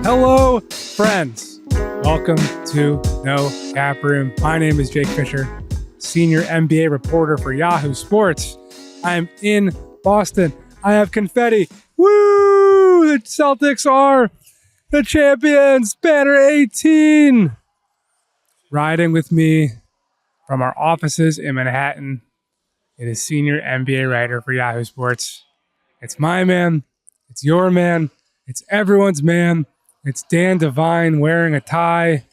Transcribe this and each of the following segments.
Hello, friends. Welcome to No Cap Room. My name is Jake Fischer, senior NBA reporter for Yahoo Sports. I'm in Boston. I have confetti. Woo! The Celtics are the champions. Banner 18. Riding with me from our offices in Manhattan, it is senior NBA writer for Yahoo Sports. It's my man. It's your man. It's everyone's man. It's Dan Devine wearing a tie.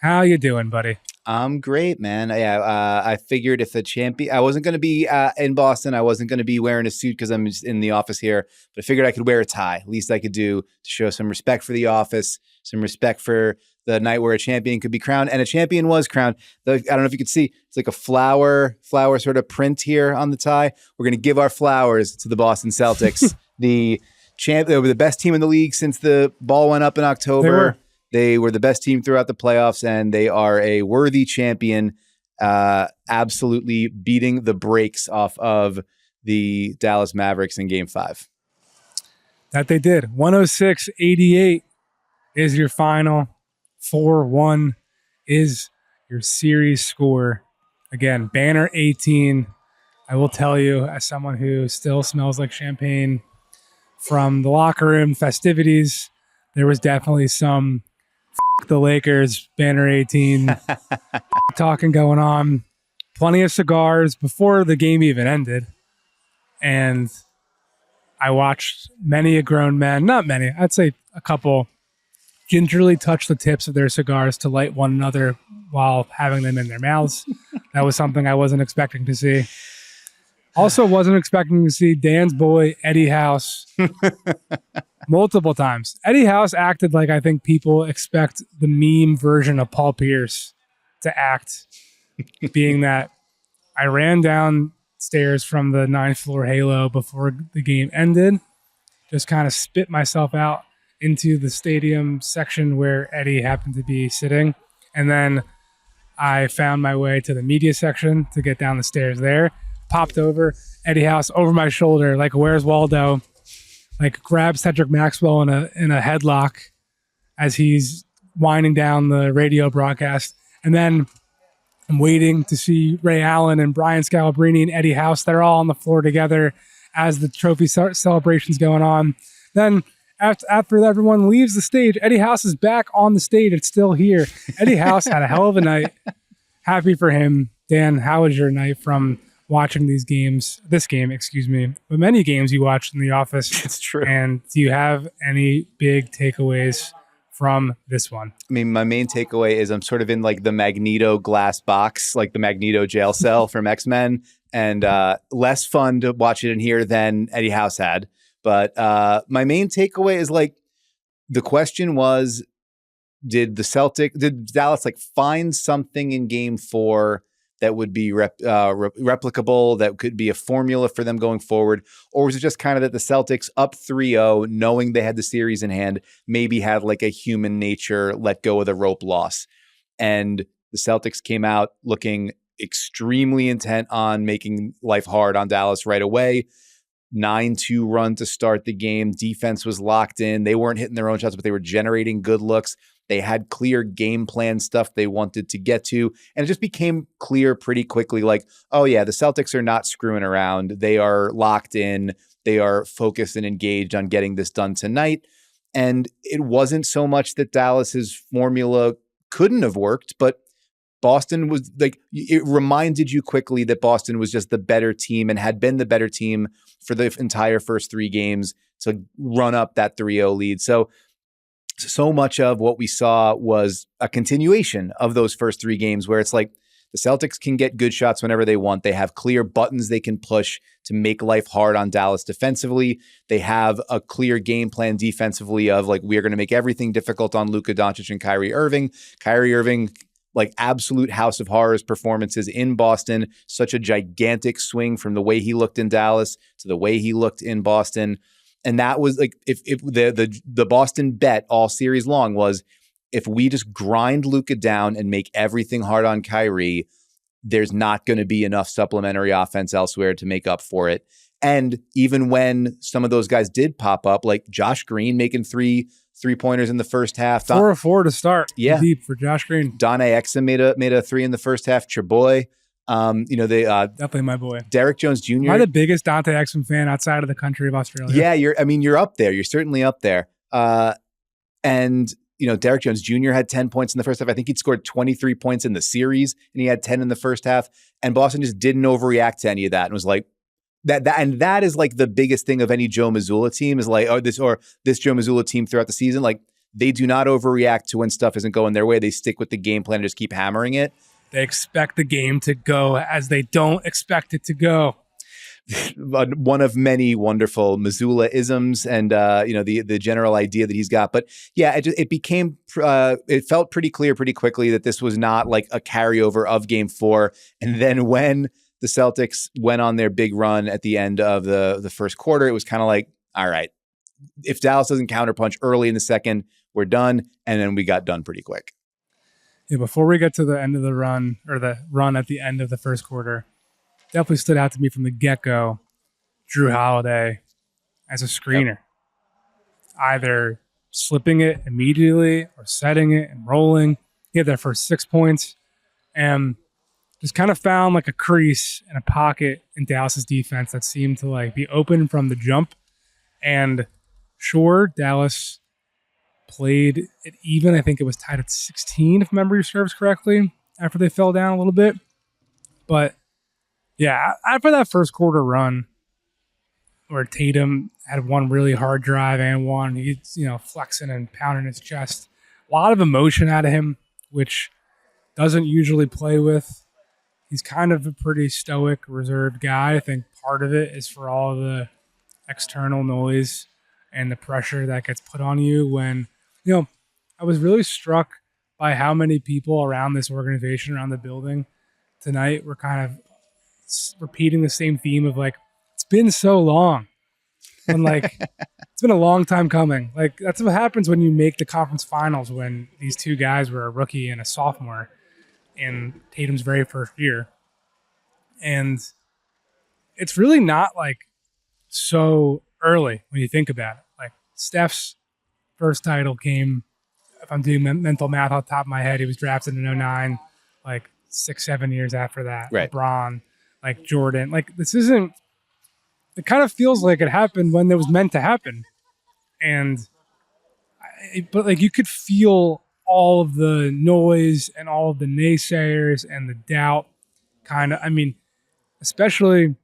How you doing, buddy? I'm great, man. Yeah, I figured if the champion, I wasn't going to be in Boston. I wasn't going to be wearing a suit because I'm just in the office here. But I figured I could wear a tie. Least I could do to show some respect for the office, some respect for the night where a champion could be crowned. And a champion was crowned. I don't know if you could see. It's like a flower sort of print here on the tie. We're going to give our flowers to the Boston Celtics. They were the best team in the league since the ball went up in October. They were the best team throughout the playoffs, and they are a worthy champion, absolutely beating the brakes off of the Dallas Mavericks in Game 5. That they did. 106-88 is your final. 4-1 is your series score. Again, banner 18. I will tell you, as someone who still smells like champagne from the locker room festivities, there was definitely some the Lakers, banner 18 talking going on. Plenty of cigars before the game even ended. And I watched many a grown man, not many, I'd say a couple, gingerly touch the tips of their cigars to light one another while having them in their mouths. That was something I wasn't expecting to see. Also wasn't expecting to see Dan's boy, Eddie House, multiple times. Eddie House acted like I think people expect the meme version of Paul Pierce to act, being that I ran downstairs from the 9th floor halo before the game ended, just kind of spit myself out into the stadium section where Eddie happened to be sitting. And then I found my way to the media section to get down the stairs there. Popped over, Eddie House over my shoulder, like Where's Waldo, like grabbed Cedric Maxwell in a headlock as he's winding down the radio broadcast. And then I'm waiting to see Ray Allen and Brian Scalabrine and Eddie House. They're all on the floor together as the trophy celebration's going on. Then after everyone leaves the stage, Eddie House is back on the stage. It's still here. Eddie House had a hell of a night. Happy for him. Dan, how was your night from watching this game, but many games you watched in the office? It's true. And do you have any big takeaways from this one? I mean, my main takeaway is I'm sort of in like the Magneto glass box, like the Magneto jail cell from X-Men, and less fun to watch it in here than Eddie House had. But my main takeaway is like the question was, did Dallas like find something in Game 4 that would be replicable, that could be a formula for them going forward? Or was it just kind of that the Celtics up 3-0, knowing they had the series in hand, maybe had like a human nature, let go of the rope loss? And the Celtics came out looking extremely intent on making life hard on Dallas right away. 9-2 run to start the game. Defense was locked in. They weren't hitting their own shots, but they were generating good looks. They had clear game plan stuff they wanted to get to. And it just became clear pretty quickly, like, oh yeah, the Celtics are not screwing around. They are locked in. They are focused and engaged on getting this done tonight. And it wasn't so much that Dallas's formula couldn't have worked, but Boston was like, it reminded you quickly that Boston was just the better team and had been the better team for the entire first 3 games to run up that 3-0 lead. So much of what we saw was a continuation of those first 3 games where it's like the Celtics can get good shots whenever they want. They have clear buttons they can push to make life hard on Dallas defensively. They have a clear game plan defensively of like, we are going to make everything difficult on Luka Doncic and Kyrie Irving. Kyrie Irving, like absolute House of Horrors performances in Boston, such a gigantic swing from the way he looked in Dallas to the way he looked in Boston. And that was like, if the Boston bet all series long was, if we just grind Luka down and make everything hard on Kyrie, there's not going to be enough supplementary offense elsewhere to make up for it. And even when some of those guys did pop up, like Josh Green making three-pointers in the first half. 4 of 4 to start. Yeah. Deep for Josh Green. Donna Exum made a 3 in the first half. Chaboy. Definitely my boy. Derek Jones Jr. Am I the biggest Dante Exum fan outside of the country of Australia? Yeah, you're up there. You're certainly up there. And Derek Jones Jr. had 10 points in the first half. I think he'd scored 23 points in the series, and he had 10 in the first half. And Boston just didn't overreact to any of that and was like, that is like the biggest thing of any Joe Mazzulla team is like, this Joe Mazzulla team throughout the season. Like, they do not overreact to when stuff isn't going their way. They stick with the game plan and just keep hammering it. They expect the game to go as they don't expect it to go. One of many wonderful Mazzulla isms and the general idea that he's got. But yeah, it felt pretty clear pretty quickly that this was not like a carryover of Game 4. And then when the Celtics went on their big run at the end of the first quarter, it was kind of like, all right, if Dallas doesn't counterpunch early in the second, we're done. And then we got done pretty quick. Yeah, before we get to the end of the run, or the run at the end of the first quarter, definitely stood out to me from the get-go, Drew Holiday as a screener. Yep. Either slipping it immediately or setting it and rolling. He had that first 6 points and just kind of found like a crease and a pocket in Dallas's defense that seemed to like be open from the jump. And sure, Dallas played it even. I think it was tied at 16, if memory serves correctly, after they fell down a little bit. But yeah, after that first quarter run where Tatum had one really hard drive and one, he's flexing and pounding his chest. A lot of emotion out of him, which doesn't usually play with. He's kind of a pretty stoic, reserved guy. I think part of it is for all the external noise and the pressure that gets put on you when, I was really struck by how many people around this organization, around the building tonight were kind of repeating the same theme of like, it's been so long. And like, it's been a long time coming. Like, that's what happens when you make the conference finals, when these two guys were a rookie and a sophomore in Tatum's very first year. And it's really not like so early when you think about it. Like, Steph's first title came, if I'm doing mental math off the top of my head, he was drafted in 2009, like 6-7 years after that. Right. LeBron, like Jordan. Like, this isn't, it kind of feels like it happened when it was meant to happen. But like, you could feel all of the noise and all of the naysayers and the doubt especially,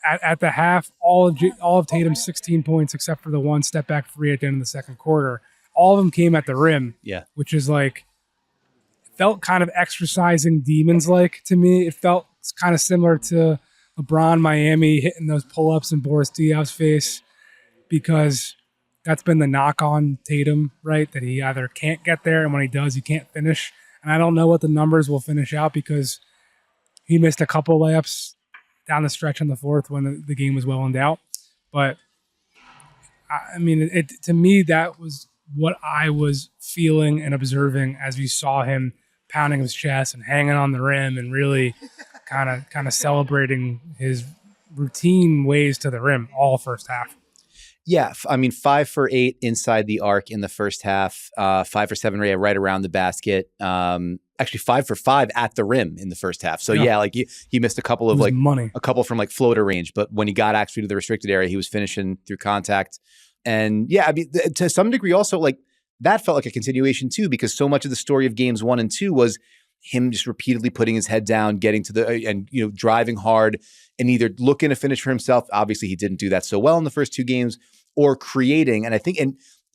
at the half, all of Tatum's 16 points, except for the one step back 3 at the end of the second quarter, all of them came at the rim. Yeah. Which is like, felt kind of exorcising demons like to me. It felt kind of similar to LeBron Miami hitting those pull-ups in Boris Diaw's face, because that's been the knock on Tatum, right? That he either can't get there, and when he does, he can't finish. And I don't know what the numbers will finish out, because he missed a couple layups down the stretch in the fourth when the game was well in doubt. But to me, that was what I was feeling and observing as we saw him pounding his chest and hanging on the rim and really kind of celebrating his routine ways to the rim all first half. Yeah, 5 for 8 inside the arc in the first half, 5 for 7 right around the basket. Actually 5 for 5 at the rim in the first half. So yeah, like he missed a couple of like money. A couple from like floater range, but when he got actually to the restricted area, he was finishing through contact. And yeah, to some degree also, like, that felt like a continuation too, because so much of the story of games 1 and 2 was him just repeatedly putting his head down, getting to and driving hard and either looking to finish for himself. Obviously, he didn't do that so well in the first 2 games, or creating. And I think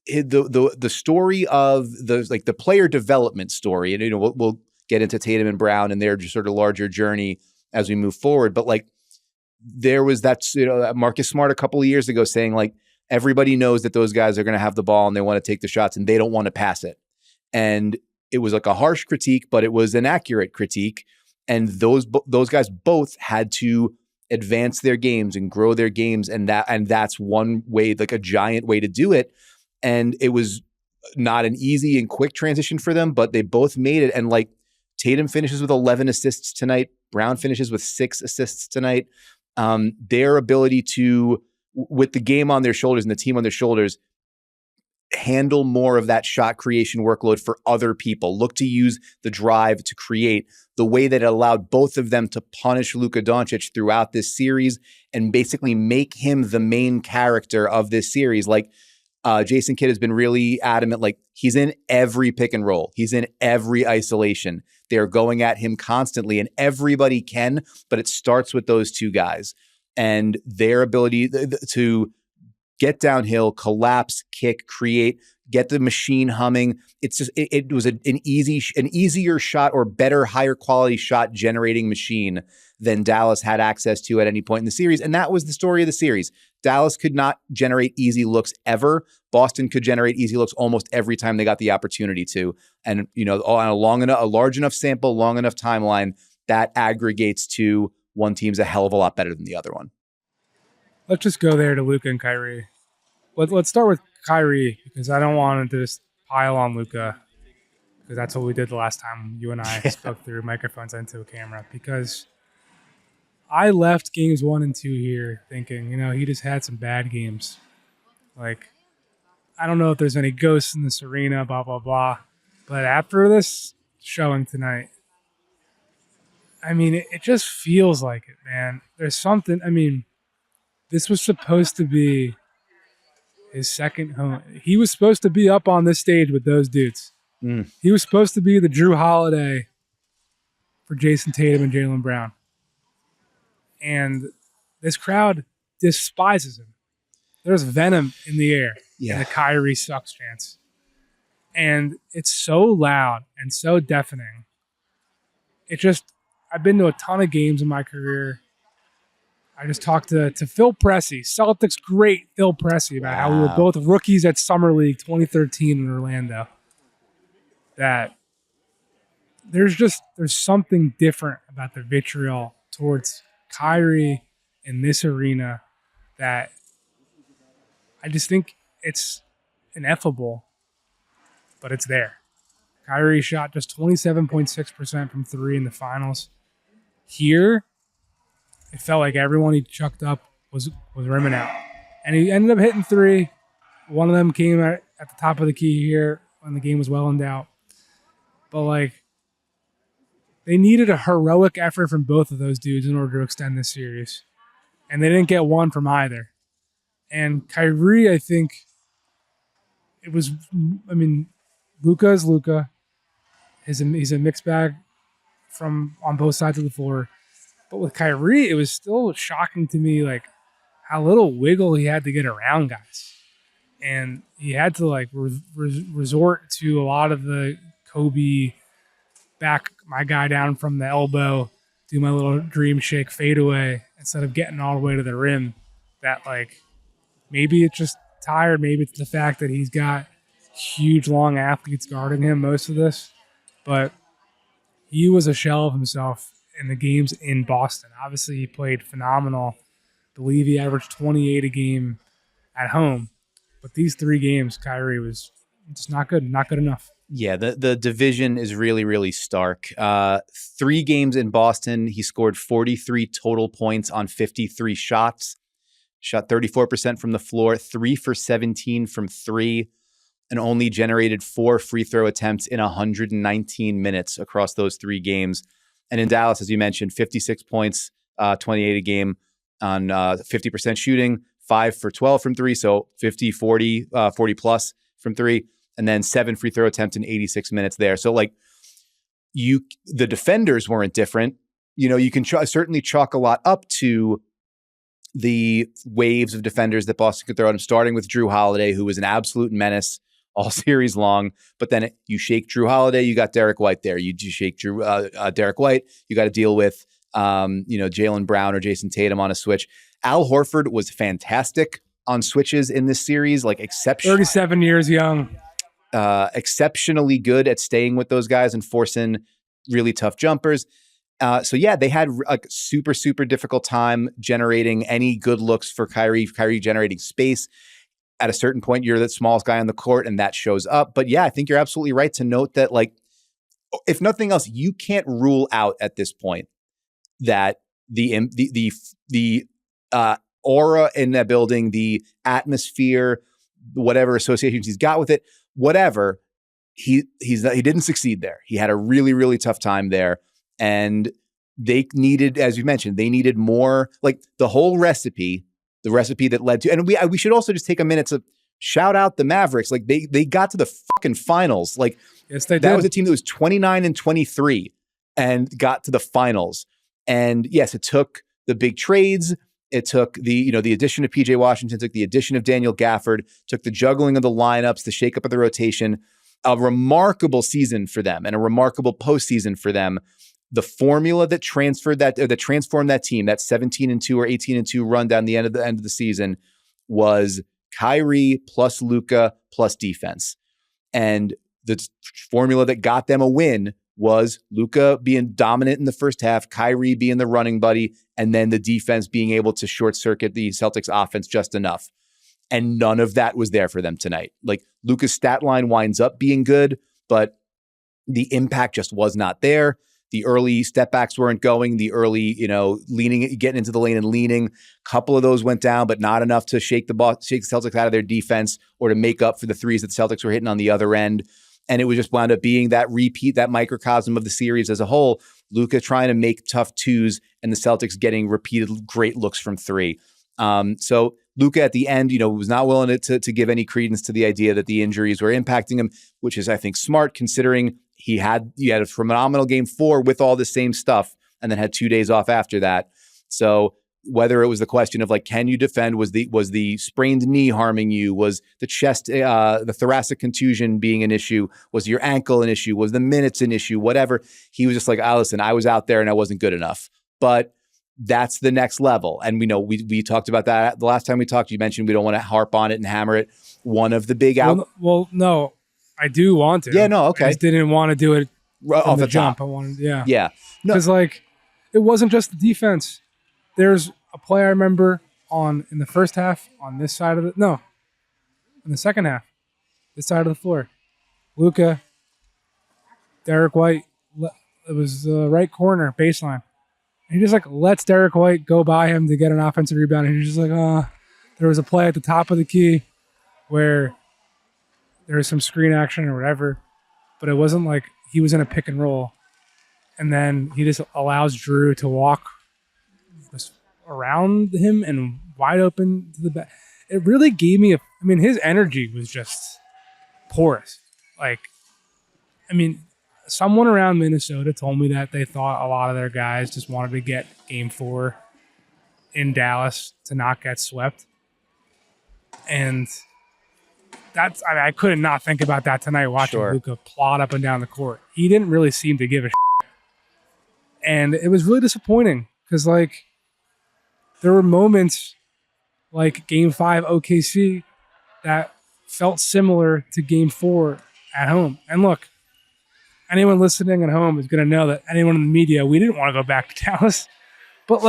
the story of the player development story, and we'll get into Tatum and Brown and their just sort of larger journey as we move forward. But like, there was that Marcus Smart a couple of years ago saying like, everybody knows that those guys are going to have the ball and they want to take the shots and they don't want to pass it. And it was like a harsh critique, but it was an accurate critique. And those guys both had to advance their games and grow their games. And that's one way, like a giant way to do it. And it was not an easy and quick transition for them, but they both made it. And like, Tatum finishes with 11 assists tonight. Brown finishes with 6 assists tonight. their ability to, with the game on their shoulders and the team on their shoulders, handle more of that shot creation workload for other people. Look to use the drive to create, the way that it allowed both of them to punish Luka Doncic throughout this series and basically make him the main character of this series. Like Jason Kidd has been really adamant, like he's in every pick and roll. He's in every isolation. They're going at him constantly, and everybody can, but it starts with those two guys and their ability to get downhill, collapse, kick, create, get the machine humming. It's just it was an easier shot or better, higher quality shot generating machine than Dallas had access to at any point in the series. And that was the story of the series. Dallas could not generate easy looks ever. Boston could generate easy looks almost every time they got the opportunity to. And, you know, on a large enough sample, long enough timeline, that aggregates to one team's a hell of a lot better than the other one. Let's just go there to Luka and Kyrie. Let's start with Kyrie, because I don't want to just pile on Luka, because that's what we did the last time you and I spoke through microphones into a camera. Because I left games 1 and 2 here thinking, you know, he just had some bad games. Like, I don't know if there's any ghosts in this arena, blah, blah, blah. But after this showing tonight, I mean, it just feels like it, man. There's something, I mean, this was supposed to be his second home. He was supposed to be up on this stage with those dudes. He was supposed to be the Drew Holiday for Jayson Tatum and Jaylen Brown. And this crowd despises him. There's venom in the air in the Kyrie sucks chants. And it's so loud and so deafening. I've been to a ton of games in my career. I just talked to Phil Pressey, Celtics great Phil Pressey, about how we were both rookies at Summer League 2013 in Orlando. That there's something different about the vitriol towards Kyrie in this arena that I just think it's ineffable, but it's there. Kyrie shot just 27.6% from 3 in the finals. Here, it felt like everyone he chucked up was rimming out. And he ended up hitting 3. One of them came at the top of the key here when the game was well in doubt. But, like, they needed a heroic effort from both of those dudes in order to extend this series. And they didn't get one from either. And Kyrie, I think, Luka is Luka. He's a mixed bag from on both sides of the floor. But with Kyrie, it was still shocking to me, like, how little wiggle he had to get around guys. And he had to, like, resort to a lot of the Kobe back my guy down from the elbow, do my little dream shake fadeaway instead of getting all the way to the rim. That, like, maybe it's just tired. Maybe it's the fact that he's got huge, long athletes guarding him most of this. But he was a shell of himself in the games in Boston. Obviously, he played phenomenal. I believe he averaged 28 a game at home. But these 3 games, Kyrie was just not good enough. Yeah, the division is really, really stark. 3 games in Boston, he scored 43 total points on 53 shots, shot 34% from the floor, 3 for 17 from 3, and only generated 4 free throw attempts in 119 minutes across those 3 games. And in Dallas, as you mentioned, 56 points, 28 a game on 50% shooting, 5 for 12 from 3, so 50, 40 plus from 3. And then 7 free throw attempts in 86 minutes there. So, like, the defenders weren't different. You know, you can certainly chalk a lot up to the waves of defenders that Boston could throw at him, starting with Drew Holiday, who was an absolute menace all series long. But then you shake Drew Holiday, you got Derek White there. You shake Derek White, you got to deal with Jaylen Brown or Jayson Tatum on a switch. Al Horford was fantastic on switches in this series, like exceptional. 37 years young. Exceptionally good at staying with those guys and forcing really tough jumpers. They had a super, super difficult time generating any good looks for Kyrie. Kyrie generating space. At a certain point, you're the smallest guy on the court, and that shows up. But yeah, I think you're absolutely right to note that, like, if nothing else, you can't rule out at this point that the aura in that building, the atmosphere, whatever associations he's got with it, whatever. He didn't succeed there. He had a really, really tough time there. And they needed, as you mentioned, they needed more, like the whole recipe, the recipe that led to, and we should also just take a minute to shout out the Mavericks. Like they got to the fucking finals. Like, yes, they did. That was a team that was 29-23 and got to the finals. And yes, it took the big trades. It took the addition of PJ Washington, took the addition of Daniel Gafford, took the juggling of the lineups, the shakeup of the rotation. A remarkable season for them and a remarkable postseason for them. The formula that transformed that team, that 17-2 or 18-2 run down the end of the season, was Kyrie plus Luka plus defense. And the formula that got them a win was Luka being dominant in the first half, Kyrie being the running buddy, and then the defense being able to short circuit the Celtics offense just enough. And none of that was there for them tonight. Like Luka's stat line winds up being good, but the impact just was not there. The early step backs weren't going. The early, leaning, getting into the lane and leaning. A couple of those went down, but not enough to shake the Celtics out of their defense or to make up for the threes that the Celtics were hitting on the other end. And it was just wound up being that repeat, that microcosm of the series as a whole. Luka trying to make tough twos and the Celtics getting repeated great looks from three. So Luka at the end, was not willing to give any credence to the idea that the injuries were impacting him, which is, I think, smart considering he had a phenomenal game 4 with all the same stuff and then had 2 days off after that. So whether it was the question of like, can you defend? Was the sprained knee harming you? Was the chest, the thoracic contusion being an issue? Was your ankle an issue? Was the minutes an issue? Whatever. He was just like, listen, I was out there and I wasn't good enough. But that's the next level. And we know we talked about that the last time we talked. You mentioned we don't want to harp on it and hammer it. One of the big Well, no, I do want to. Yeah, no, okay. I just didn't want to do it off the jump. top. I wanted, yeah. Yeah. Because it wasn't just the defense. There's a play I remember in the first half on this side of in the second half, this side of the floor. Luka, Derek White, it was the right corner baseline. And he just lets Derek White go by him to get an offensive rebound. And he's just there was a play at the top of the key where there was some screen action or whatever, but it wasn't like he was in a pick and roll. And then he just allows Drew to walk around him and wide open to the back. It really gave me his energy was just porous. Someone around Minnesota told me that they thought a lot of their guys just wanted to get game 4 in Dallas to not get swept. And I couldn't not think about that tonight watching Luka plod up and down the court. He didn't really seem to give a shit. And it was really disappointing because there were moments like game 5 OKC that felt similar to game 4 at home. And look, anyone listening at home is going to know that anyone in the media, we didn't want to go back to Dallas. But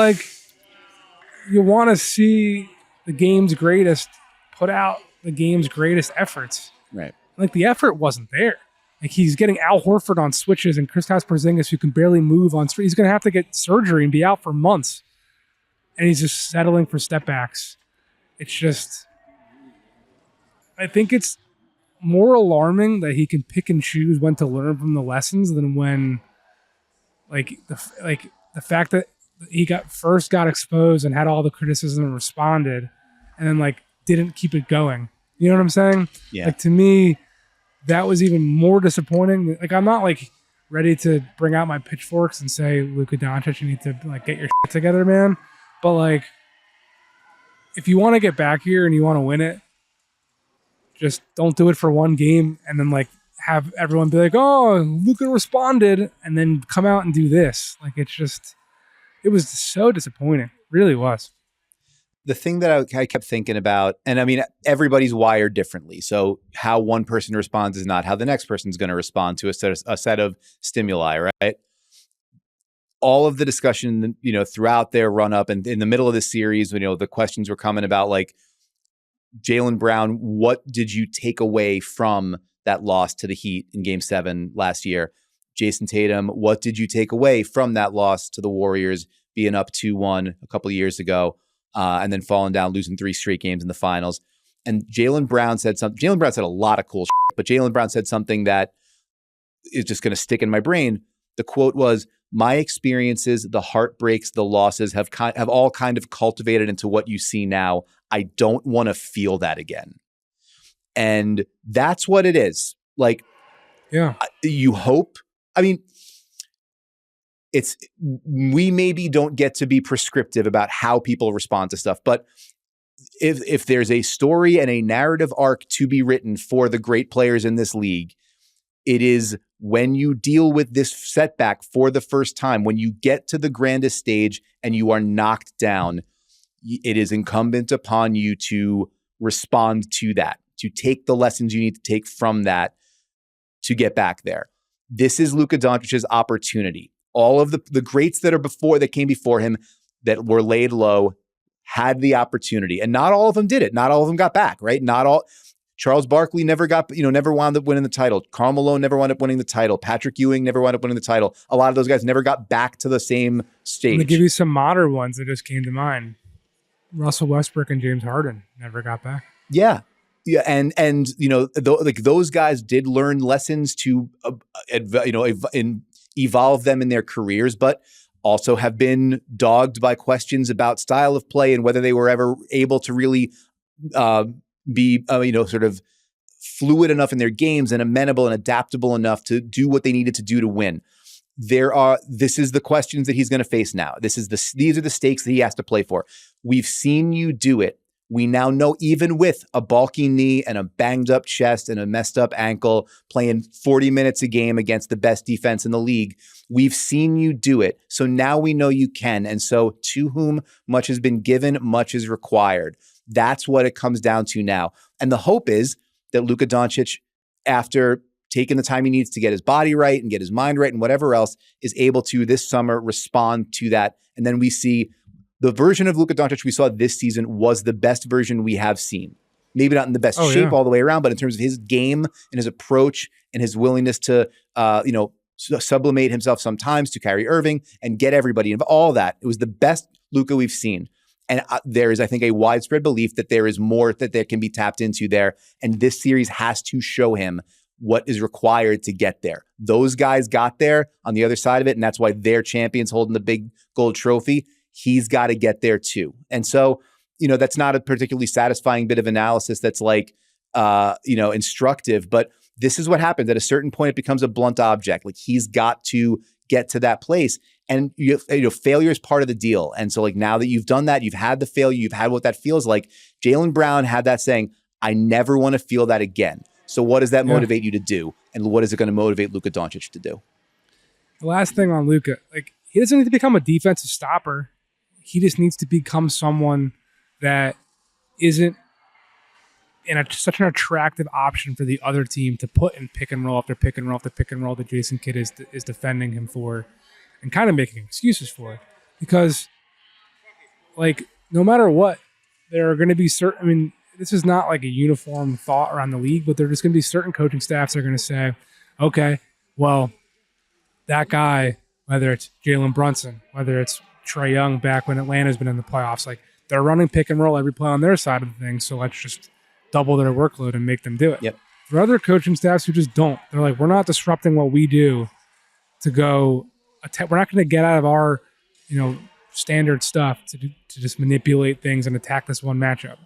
you want to see the game's greatest put out the game's greatest efforts. Right. The effort wasn't there. He's getting Al Horford on switches and Kristaps Porzingis, who can barely move on street. He's going to have to get surgery and be out for months. And he's just settling for step backs. It's just, I think it's more alarming that he can pick and choose when to learn from the lessons than when, the fact that he got exposed and had all the criticism and responded, and then didn't keep it going. You know what I'm saying? Yeah. To me, that was even more disappointing. I'm not ready to bring out my pitchforks and say, Luka Doncic, you need to get your shit together, man. But if you want to get back here and you want to win it, just don't do it for one game and then have everyone be oh, Luka responded, and then come out and do this. It was so disappointing. Really was. The thing that I kept thinking about, and everybody's wired differently. So how one person responds is not how the next person's going to respond to a set of stimuli, right? All of the discussion, throughout their run up and in the middle of the series, the questions were coming about Jaylen Brown, what did you take away from that loss to the Heat in Game 7 last year? Jayson Tatum, what did you take away from that loss to the Warriors being up 2-1 a couple of years ago, and then falling down, losing 3 straight games in the finals. And Jaylen Brown said something. Jaylen Brown said a lot of cool shit, but Jaylen Brown said something that is just going to stick in my brain. The quote was, "My experiences, the heartbreaks, the losses have all kind of cultivated into what you see now. I don't want to feel that again." And that's what it is. Like, yeah, you hope. I mean, we maybe don't get to be prescriptive about how people respond to stuff, but if there's a story and a narrative arc to be written for the great players in this league, it is when you deal with this setback for the first time, when you get to the grandest stage and you are knocked down, it is incumbent upon you to respond to that, to take the lessons you need to take from that to get back there. This is Luka Doncic's opportunity. All of the greats that came before him that were laid low had the opportunity, and not all of them did it. Not all of them got back, right? Charles Barkley never wound up winning the title. Karl Malone never wound up winning the title. Patrick Ewing never wound up winning the title. A lot of those guys never got back to the same stage. I'm going to give you some modern ones that just came to mind. Russell Westbrook and James Harden never got back. Yeah. Yeah, and those guys did learn lessons to evolve them in their careers, but also have been dogged by questions about style of play and whether they were ever able to really be sort of fluid enough in their games and amenable and adaptable enough to do what they needed to do to win. This is the questions that he's going to face now. These are the stakes that he has to play for. We've seen you do it. We now know, even with a bulky knee and a banged up chest and a messed up ankle, playing 40 minutes a game against the best defense in the league, we've seen you do it. So now we know you can. And so, to whom much has been given, much is required. That's what it comes down to now. And the hope is that Luka Doncic, after taking the time he needs to get his body right and get his mind right and whatever else, is able to this summer respond to that. And then we see the version of Luka Doncic we saw this season was the best version we have seen. Maybe not in the best shape all the way around, but in terms of his game and his approach and his willingness to, sublimate himself sometimes to Kyrie Irving and get everybody involved, all that. It was the best Luka we've seen. And there is, I think, a widespread belief that there is more that there can be tapped into there. And this series has to show him what is required to get there. Those guys got there on the other side of it, and that's why they're champions holding the big gold trophy. He's got to get there too. And so, that's not a particularly satisfying bit of analysis that's like, instructive, but this is what happens. At a certain point, it becomes a blunt object. Like, he's got to get to that place. And failure is part of the deal. And so, like, now that you've done that, you've had the failure, you've had what that feels like. Jaylen Brown had that saying, I never want to feel that again. So what does that motivate you to do? And what is it going to motivate Luka Doncic to do? The last thing on Luka, he doesn't need to become a defensive stopper. He just needs to become someone that isn't such an attractive option for the other team to put in pick and roll after pick and roll after pick and roll that Jason Kidd is defending him for and kind of making excuses for it. Because, no matter what, there are going to be certain, this is not like a uniform thought around the league, but there are just going to be certain coaching staffs that are going to say, okay, well, that guy, whether it's Jalen Brunson, whether it's Trae Young back when Atlanta's been in the playoffs, they're running pick and roll every play on their side of the thing, so let's just double their workload and make them do it. Yep. There are other coaching staffs who just don't. They're like, we're not disrupting what we do to go we're not going to get out of our standard stuff to just manipulate things and attack this one matchup.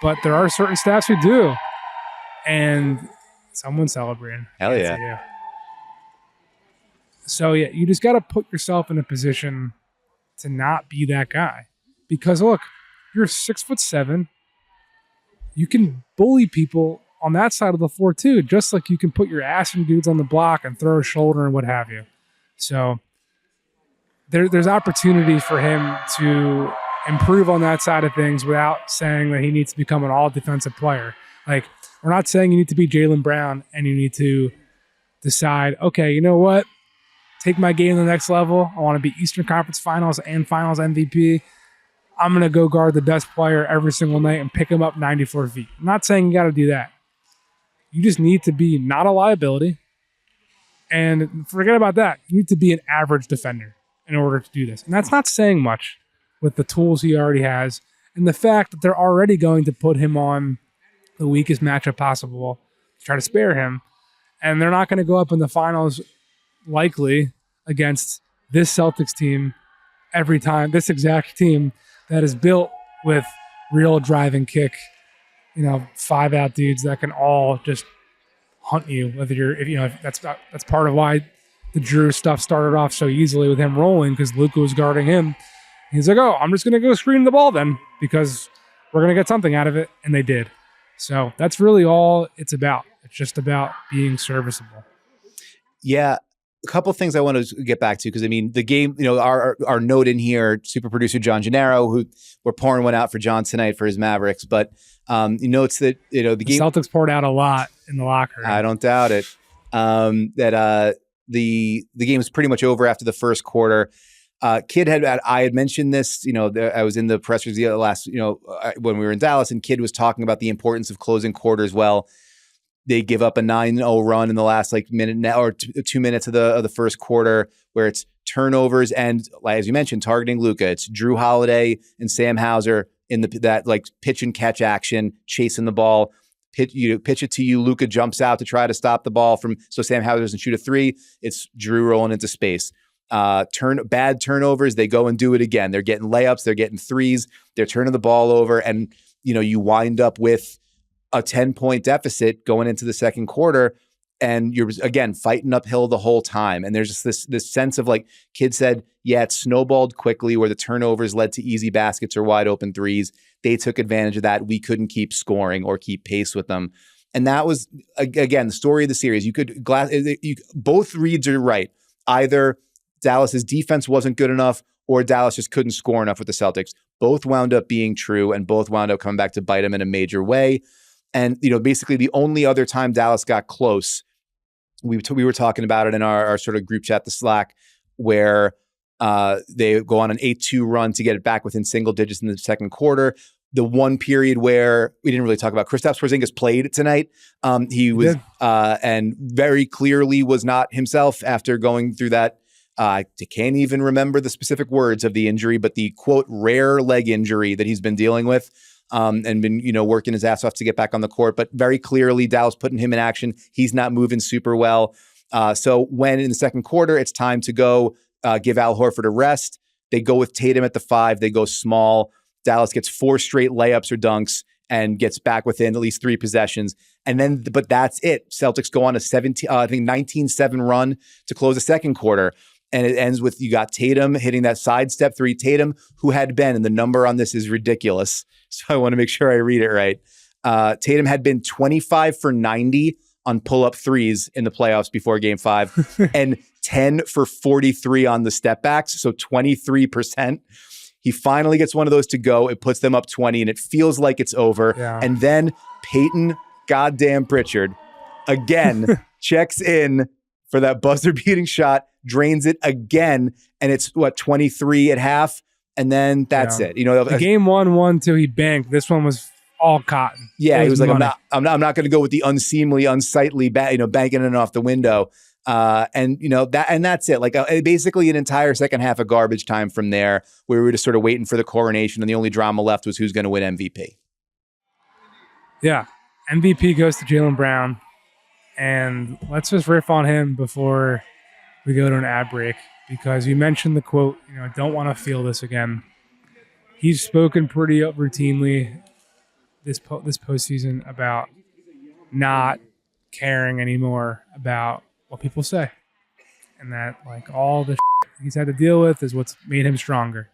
But there are certain staffs who do, and someone's celebrating. Hell yeah. So you just got to put yourself in a position to not be that guy. Because look, you're 6'7". You can bully people on that side of the floor too, just like you can put your ass in dudes on the block and throw a shoulder and what have you. So there's opportunity for him to improve on that side of things without saying that he needs to become an all-defensive player. We're not saying you need to be Jaylen Brown and you need to decide, okay, you know what? Take my game to the next level. I want to be Eastern Conference Finals and Finals MVP. I'm going to go guard the best player every single night and pick him up 94 feet. I'm not saying you got to do that. You just need to be not a liability. And forget about that. You need to be an average defender. in order to do this. And that's not saying much with the tools he already has and the fact that they're already going to put him on the weakest matchup possible to try to spare him. And they're not going to go up in the finals likely against this Celtics team every time, this exact team that is built with real drive and kick, 5-out dudes that can all just hunt you. Whether that's part of why the Drew stuff started off so easily with him rolling, because Luka was guarding him. He's like, oh, I'm just going to go screen the ball then because we're going to get something out of it. And they did. So that's really all it's about. It's just about being serviceable. Yeah. A couple of things I want to get back to, because the game, our note in here, super producer John Gennaro, who we're pouring one out for John tonight for his Mavericks, but he notes that the game, Celtics poured out a lot in the locker room. I don't doubt it. That the game was pretty much over after the first quarter. Kid I had mentioned this, I was in the pressers the last, when we were in Dallas, and Kid was talking about the importance of closing quarters well. They give up a 9-0 run in the last minute or 2 minutes of the first quarter, where it's turnovers and, as you mentioned, targeting Luka. It's Drew Holiday and Sam Hauser in that pitch and catch action, chasing the ball. Pitch it to you. Luka jumps out to try to stop the ball so Sam Hauser doesn't shoot a three. It's Drew rolling into space. Bad turnovers. They go and do it again. They're getting layups. They're getting threes. They're turning the ball over, and you wind up with a 10-point deficit going into the second quarter, and you're again fighting uphill the whole time. And there's just this sense of, like Kid said, it snowballed quickly where the turnovers led to easy baskets or wide open threes. They took advantage of that. We couldn't keep scoring or keep pace with them. And that was, again, the story of the series. Both reads are right. Either Dallas's defense wasn't good enough or Dallas just couldn't score enough with the Celtics. Both wound up being true, and both wound up coming back to bite them in a major way. And, basically the only other time Dallas got close, we were talking about it in our sort of group chat, the Slack, where they go on an 8-2 run to get it back within single digits in the second quarter. The one period where we didn't really talk about, Kristaps Porzingis played tonight. He was and very clearly was not himself after going through that. I can't even remember the specific words of the injury, but the quote rare leg injury that he's been dealing with. And been, working his ass off to get back on the court. But very clearly, Dallas putting him in action. He's not moving super well. So when in the second quarter, it's time to go give Al Horford a rest, they go with Tatum at the 5. They go small. Dallas gets 4 straight layups or dunks and gets back within at least 3 possessions. And then, but that's it. Celtics go on a 19-7 run to close the second quarter. And it ends with, you got Tatum hitting that sidestep 3. Tatum, who had been, and the number on this is ridiculous, so I want to make sure I read it right. Tatum had been 25 for 90 on pull-up threes in the playoffs before Game 5, and 10 for 43 on the step-backs, so 23%. He finally gets one of those to go. It puts them up 20, and it feels like it's over. Yeah. And then Peyton goddamn Pritchard again checks in for that buzzer-beating shot, drains it again, and it's 23 at half, and then that's it. The game 1-1-2 he banked. This one was all cotton. Yeah, he was like, I'm not going to go with the unseemly, unsightly, banking it off the window. That's it. Basically an entire second half of garbage time from there, where we were just sort of waiting for the coronation, and the only drama left was who's going to win MVP. Yeah, MVP goes to Jaylen Brown, and let's just riff on him before we go to an ad break, because you mentioned the quote, don't want to feel this again. He's spoken pretty routinely this postseason about not caring anymore about what people say, and that all the he's had to deal with is what's made him stronger.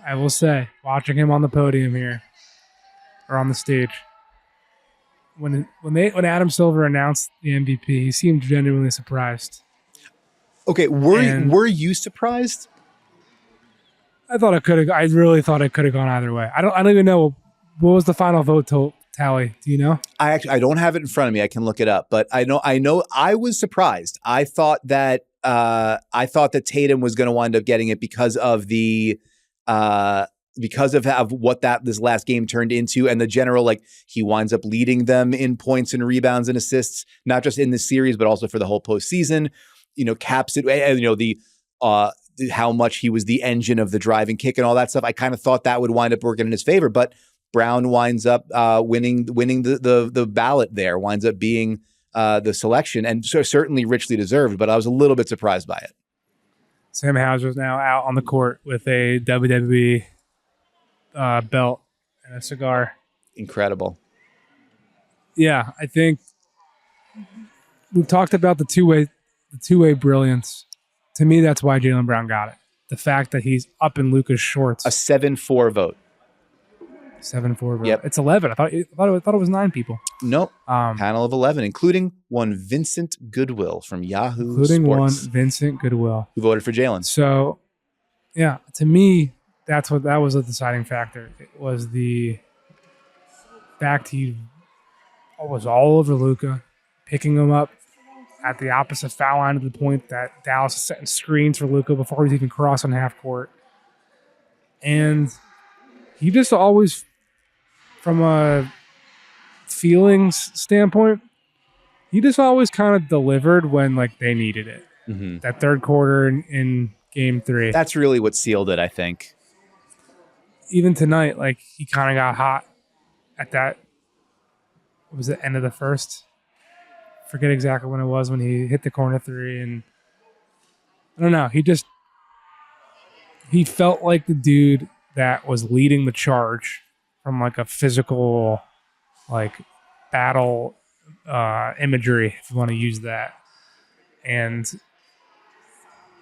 I will say, watching him on the podium here or on the stage, when Adam Silver announced the MVP, he seemed genuinely surprised. Okay, were you surprised? I really thought it could have gone either way. I don't even know what was the final vote tally. Do you know? I don't have it in front of me. I can look it up, but I know I was surprised. I thought that Tatum was going to wind up getting it because of what this last game turned into, and the general, he winds up leading them in points and rebounds and assists, not just in this series, but also for the whole postseason. Caps it, how much he was the engine of the drive and kick and all that stuff. I kind of thought that would wind up working in his favor, but Brown winds up winning the ballot there, winds up being the selection, and so certainly richly deserved, but I was a little bit surprised by it. Sam Hauser's now out on the court with a WWE belt and a cigar. Incredible. Yeah, I think we've talked about the two-way brilliance. To me, that's why Jaylen Brown got it. The fact that he's up in Luka's shorts. A 7-4 vote. 7-4 vote. Yep. It's 11. I thought it was 9 people. Nope. Panel of 11, including one Vincent Goodwill from Yahoo including Sports. One Vincent Goodwill. Who voted for Jaylen. So, yeah, to me, that was a deciding factor. It was the fact he was all over Luka, picking him up at the opposite foul line to the point that Dallas is setting screens for Luka before he's even crossing half court. And he just always, from a feelings standpoint, he just always kind of delivered when like they needed it. Mm-hmm. That third quarter in game 3. That's really what sealed it, I think. Even tonight, like he kind of got hot at that. What was the end of the first? Forget exactly when it was when he hit the corner 3, and I don't know. He felt like the dude that was leading the charge from like a physical, like battle imagery, if you want to use that. And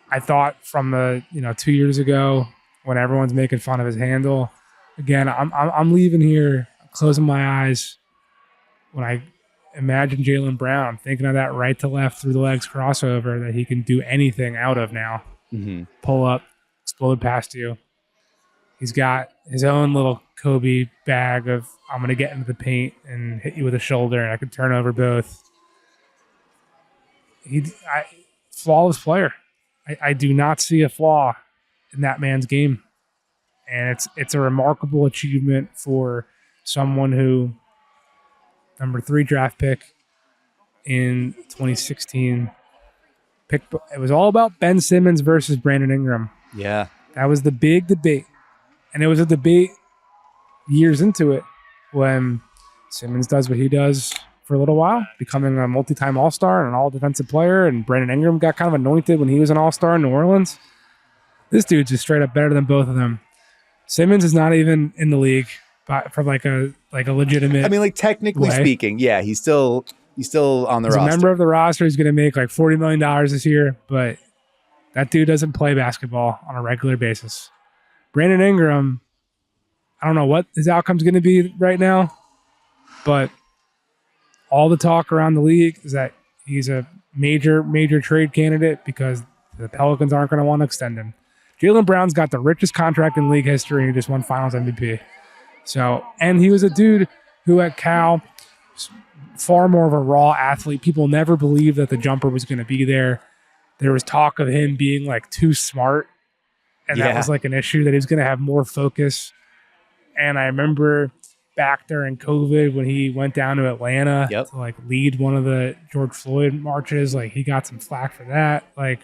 I thought from the 2 years ago when everyone's making fun of his handle, again, I'm leaving here, closing my eyes when I imagine Jaylen Brown, thinking of that right to left through the legs crossover that he can do anything out of now. Mm-hmm. Pull up, explode past you. He's got his own little Kobe bag of, I'm going to get into the paint and hit you with a shoulder, and I can turn over both. Flawless player. I do not see a flaw in that man's game. And it's a remarkable achievement for someone who, number 3 draft pick in 2016, it was all about Ben Simmons versus Brandon Ingram. Yeah. That was the big debate. And it was a debate years into it when Simmons does what he does for a little while, becoming a multi-time All-Star and an all-defensive player, and Brandon Ingram got kind of anointed when he was an All-Star in New Orleans. This dude's just straight up better than both of them. Simmons is not even in the league from like a legitimate. I mean, like technically speaking, yeah, he's still on the roster. A member of the roster. He's going to make like $40 million this year, but that dude doesn't play basketball on a regular basis. Brandon Ingram, I don't know what his outcome's going to be right now, but all the talk around the league is that he's a major trade candidate because the Pelicans aren't going to want to extend him. Jaylen Brown's got the richest contract in league history, and he just won Finals MVP. So, and he was a dude who at Cal, far more of a raw athlete. People never believed that the jumper was going to be there. There was talk of him being like too smart, and that was like an issue, that he was going to have more focus. And I remember back during COVID when he went down to Atlanta to like lead one of the George Floyd marches, like he got some flack for that. Like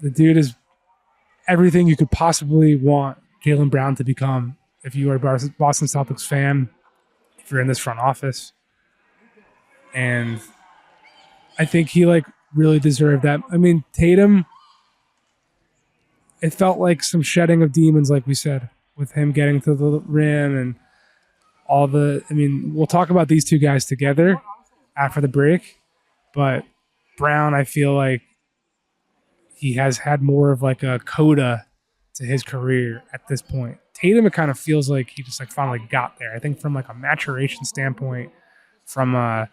the dude is everything you could possibly want Jaylen Brown to become if you are a Boston Celtics fan, if you're in this front office. And I think he like really deserved that. I mean, Tatum, it felt like some shedding of demons, like we said, with him getting to the rim and all the, I mean, we'll talk about these two guys together after the break, but Brown, I feel like he has had more of like a coda to his career at this point. Tatum, it kind of feels like he just like finally got there. I think from like a maturation standpoint, Tatum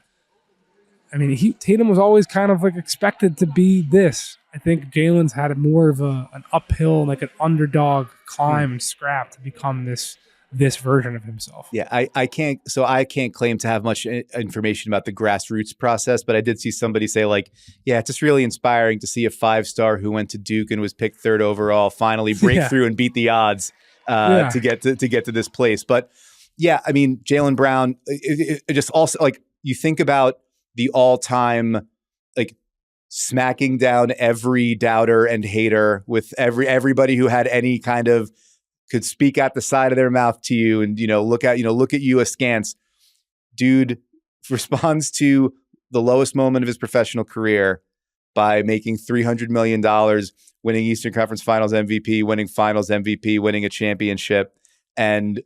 was always kind of like expected to be this. I think Jaylen's had more of an uphill, like an underdog climb and scrap to become this version of himself. Yeah, I can't claim to have much information about the grassroots process, but I did see somebody say like, yeah, it's just really inspiring to see a 5-star who went to Duke and was picked 3rd overall finally break through and beat the odds to get to this place. But yeah, I mean, Jaylen Brown, it just also like you think about the all-time like smacking down every doubter and hater with everybody who had any kind of could speak out the side of their mouth to you and, look at you askance. Dude responds to the lowest moment of his professional career by making $300 million, winning Eastern Conference Finals MVP, winning Finals MVP, winning a championship. And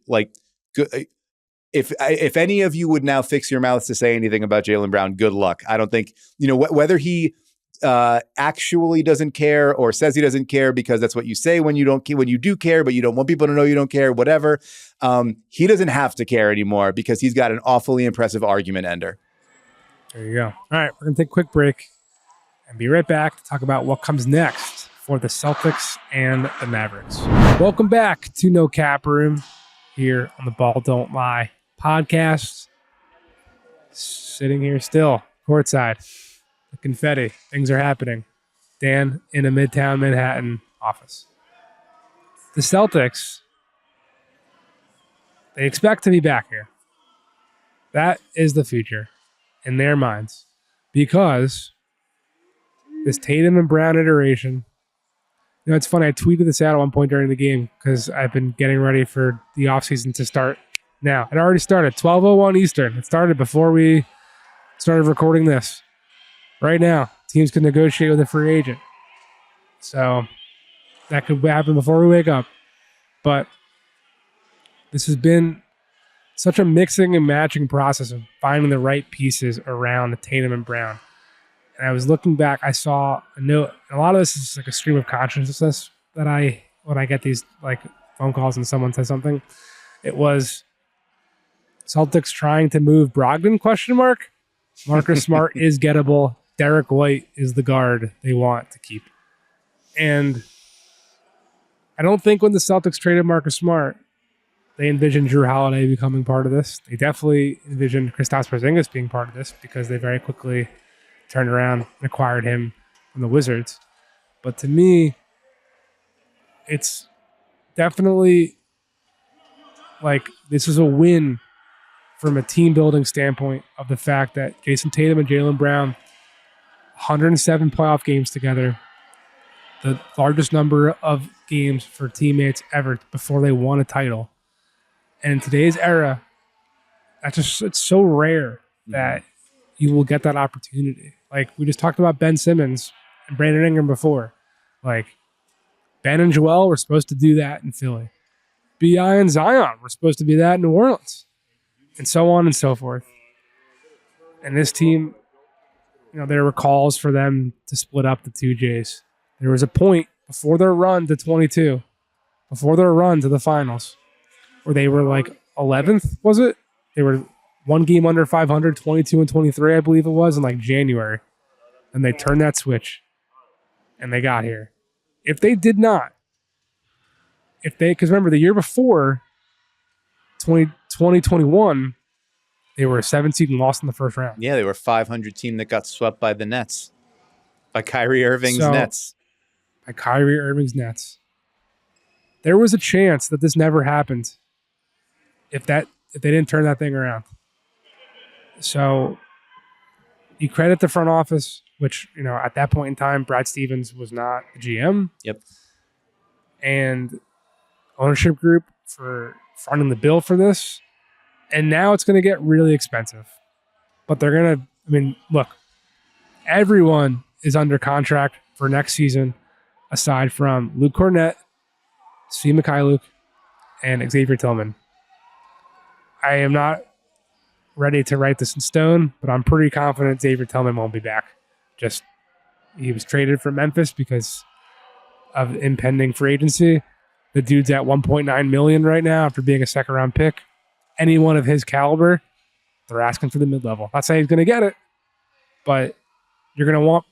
if any of you would now fix your mouths to say anything about Jaylen Brown, good luck. I don't think, whether he actually doesn't care or says he doesn't care because that's what you say when you do care, but you don't want people to know you don't care, whatever. He doesn't have to care anymore because he's got an awfully impressive argument ender. There you go. All right, we're going to take a quick break and be right back to talk about what comes next for the Celtics and the Mavericks. Welcome back to No Cap Room here on the Ball Don't Lie podcast. Sitting here still, courtside, the confetti, things are happening. Dan in a Midtown Manhattan office. The Celtics, they expect to be back here. That is the future in their minds because this Tatum and Brown iteration. It's funny. I tweeted this out at one point during the game because I've been getting ready for the offseason to start now. It already started, 12:01 Eastern. It started before we started recording this. Right now, teams can negotiate with a free agent. So that could happen before we wake up. But this has been such a mixing and matching process of finding the right pieces around Tatum and Brown. And I was looking back, I saw a note, and a lot of this is like a stream of consciousness that when I get these like phone calls and someone says something, it was Celtics trying to move Brogdon, ? Marcus Smart is gettable. Derek White is the guard they want to keep. And I don't think when the Celtics traded Marcus Smart, they envisioned Drew Holiday becoming part of this. They definitely envisioned Kristaps Porzingis being part of this because they very quickly turned around and acquired him from the Wizards. But to me, it's definitely like this is a win from a team building standpoint of the fact that Jayson Tatum and Jaylen Brown, 107 playoff games together, the largest number of games for teammates ever before they won a title. And in today's era, it's so rare that you will get that opportunity. Like we just talked about Ben Simmons and Brandon Ingram before. Like Ben and Joel were supposed to do that in Philly. B.I. and Zion were supposed to be that in New Orleans. And so on and so forth. And this team, there were calls for them to split up the two J's. There was a point before their run to 22, before their run to the finals, where they were like 11th, was it? They were one game under 500, 22 and 23, I believe it was, in like January. And they turned that switch. And they got here. If they did not, because remember, the year before, 2021, they were a 7 seed and lost in the first round. Yeah, they were a 500 team that got swept by the Nets. By Kyrie Irving's Nets. By Kyrie Irving's Nets. There was a chance that this never happened if they didn't turn that thing around. So you credit the front office, which, at that point in time, Brad Stevens was not the GM. Yep. And ownership group for fronting the bill for this. And now it's going to get really expensive. But they're going to, look, everyone is under contract for next season aside from Luke Cornett, Steve Mikhailuk, and Xavier Tillman. I am not ready to write this in stone, but I'm pretty confident Xavier Tillman won't be back. He was traded from Memphis because of impending free agency. The dude's at $1.9 million right now after being a second-round pick. Anyone of his caliber, they're asking for the mid-level. Not saying he's going to get it, but you're going to want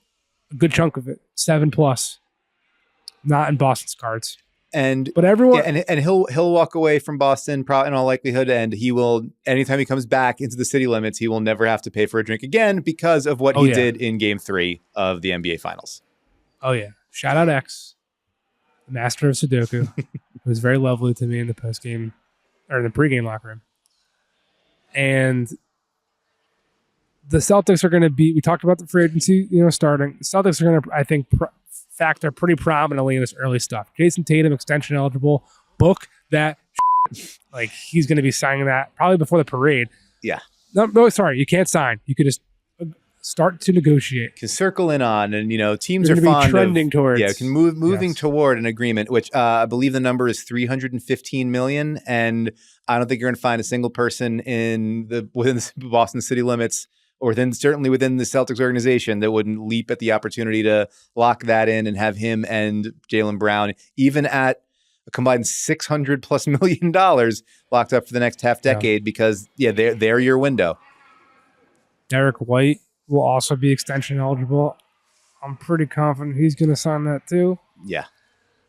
a good chunk of it, 7+. Not in Boston's cards. But everyone, and he'll walk away from Boston in all likelihood, and he will. Anytime he comes back into the city limits, he will never have to pay for a drink again because of what he did in Game 3 of the NBA Finals. Oh yeah! Shout out X, the master of Sudoku. It was very lovely to me in the postgame or in the pregame locker room. And the Celtics are going to be, we talked about the free agency, starting. The Celtics are going to, I think, factor pretty prominently in this early stuff. Jayson Tatum, extension eligible. Book that. Like, he's going to be signing that probably before the parade. Yeah. No, sorry. You can't sign. You could just start to negotiate. Can circle in on, and teams are fond trending towards. Yeah, moving toward an agreement, which I believe the number is $315 million, and I don't think you're going to find a single person within the Boston city limits, or certainly within the Celtics organization, that wouldn't leap at the opportunity to lock that in and have him and Jaylen Brown, even at a combined $600+ million, locked up for the next half decade, because they're your window. Derek White will also be extension eligible. I'm pretty confident he's going to sign that too. Yeah.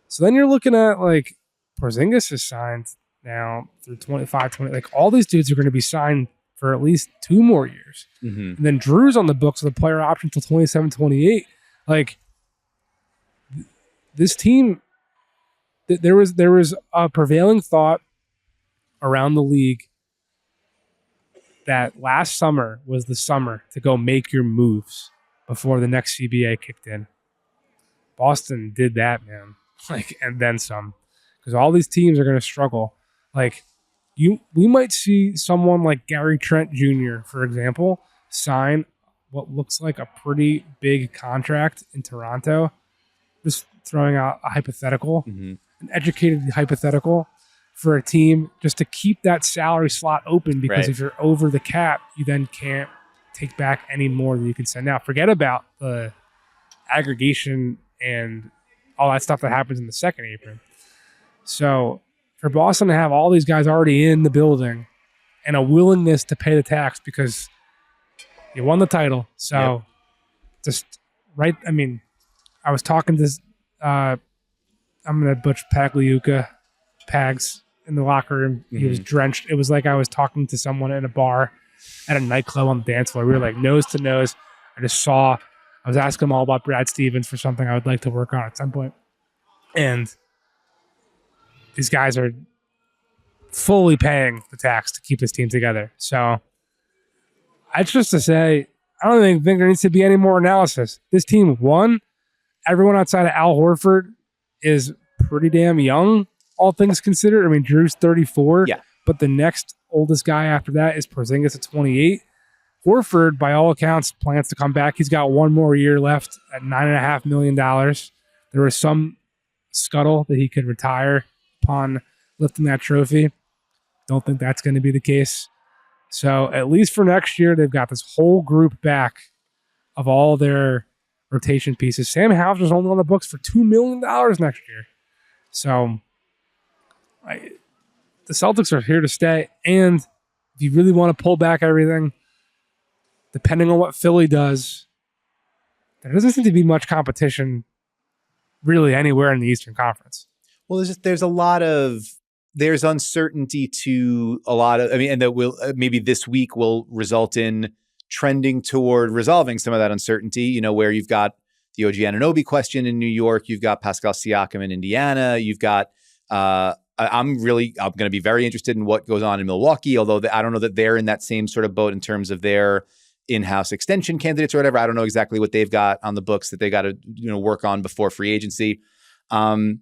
So then you're looking at, like, Porzingis is signed now through 20. Like, all these dudes are going to be signed for at least 2 more years. Mm-hmm. And then Drew's on the books with a player option until 27, 28. Like, this team, there was a prevailing thought around the league that last summer was the summer to go make your moves before the next CBA kicked in. Boston did that, man. Like, and then some. Because all these teams are going to struggle. Like, we might see someone like Gary Trent Jr., for example, sign what looks like a pretty big contract in Toronto. Just throwing out a hypothetical, an educated hypothetical, for a team just to keep that salary slot open, because if you're over the cap, you then can't take back any more than you can send out. Forget about the aggregation and all that stuff that happens in the second apron. So for Boston to have all these guys already in the building and a willingness to pay the tax because you won the title. So I was talking to I'm going to butcher Pags in the locker room. He was drenched. It was like I was talking to someone in a bar at a nightclub on the dance floor. We were like nose to nose. I was asking him all about Brad Stevens for something I would like to work on at some point. And these guys are fully paying the tax to keep this team together. So it's just to say, I don't think there needs to be any more analysis. This team won. Everyone outside of Al Horford is pretty damn young, all things considered. I mean, Drew's 34, but the next oldest guy after that is Porzingis at 28. Horford, by all accounts, plans to come back. He's got 1 more year left at $9.5 million. There was some scuttle that he could retire upon lifting that trophy. Don't think that's going to be the case. So at least for next year, they've got this whole group back of all their rotation pieces. Sam Hauser's only on the books for $2 million next year. So the Celtics are here to stay. And if you really want to pull back everything, depending on what Philly does, there doesn't seem to be much competition really anywhere in the Eastern Conference. Well, there's uncertainty to a lot of, and that will maybe this week will result in trending toward resolving some of that uncertainty, where you've got the OG Anunoby question in New York, you've got Pascal Siakam in Indiana, you've got, I'm going to be very interested in what goes on in Milwaukee, although I don't know that they're in that same sort of boat in terms of their in-house extension candidates or whatever. I don't know exactly what they've got on the books that they got to, work on before free agency. There's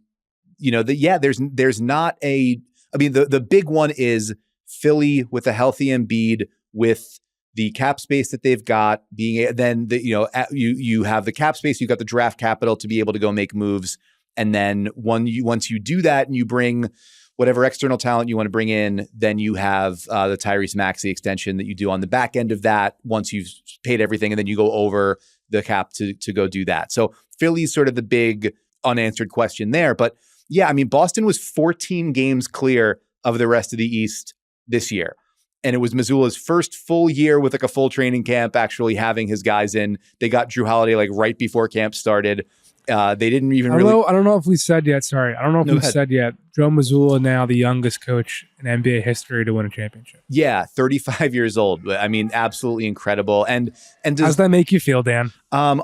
not the big one is Philly with a healthy Embiid, with the cap space that they've got you have the cap space, you've got the draft capital to be able to go make moves. And then once you do that and you bring whatever external talent you want to bring in, then you have the Tyrese Maxey extension that you do on the back end of that once you've paid everything, and then you go over the cap to go do that. So Philly's sort of the big unanswered question there. But yeah, I mean, Boston was 14 games clear of the rest of the East this year. And it was Missoula's first full year with like a full training camp, actually having his guys in. They got Drew Holiday like right before camp started. They didn't even I don't know if we said yet. Sorry, I don't know if we said yet. Joe Mazzulla now the youngest coach in NBA history to win a championship. Yeah, 35 years old. I mean, absolutely incredible. And does, how does that make you feel, Dan? I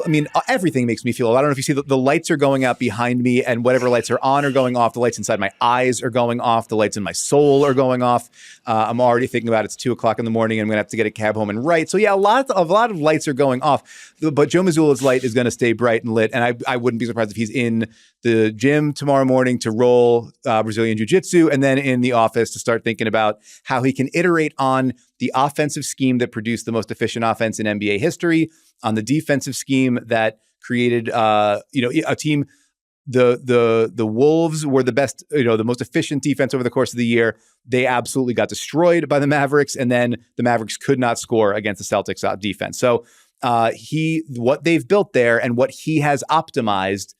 mean, everything makes me feel. I don't know if you see the lights are going out behind me, and whatever lights are on are going off. The lights inside my eyes are going off. The lights in my soul are going off. I'm already thinking about it's 2:00 in the morning. And I'm gonna have to get a cab home and write. So yeah, a lot of lights are going off. But Joe Mazzulla's light is going to stay bright and lit. And I wouldn't be surprised if he's in the gym tomorrow morning to roll Brazilian Jiu-Jitsu, and then in the office to start thinking about how he can iterate on the offensive scheme that produced the most efficient offense in NBA history, on the defensive scheme that created a team. The Wolves were the best, the most efficient defense over the course of the year. They absolutely got destroyed by the Mavericks, and then the Mavericks could not score against the Celtics defense. So what they've built there and what he has optimized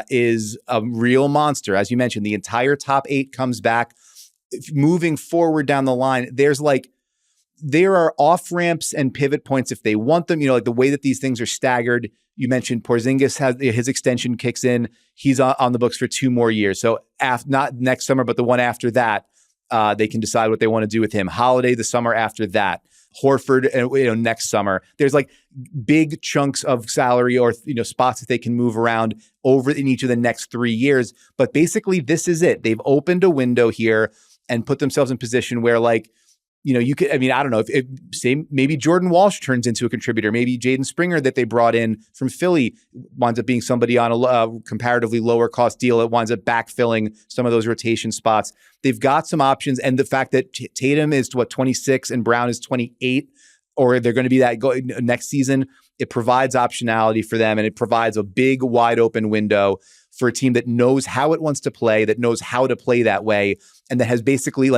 is a real monster. As you mentioned, the entire top 8 comes back. Moving forward down the line, there are off ramps and pivot points if they want them. Like the way that these things are staggered. You mentioned Porzingis has his extension kicks in. He's on the books for 2 more years. So not next summer, but the one after that, they can decide what they want to do with him. Holiday the summer after that. Horford, next summer. There's like big chunks of salary or spots that they can move around over in each of the next 3 years. But basically, this is it. They've opened a window here and put themselves in position where, like, you could. I mean, I don't know if maybe Jordan Walsh turns into a contributor. Maybe Jaden Springer that they brought in from Philly winds up being somebody on a comparatively lower cost deal. It winds up backfilling some of those rotation spots. They've got some options, and the fact that Tatum is 26 and Brown is 28, or they're going to be that next season, it provides optionality for them, and it provides a big, wide open window for a team that knows how it wants to play, that knows how to play that way, and that has basically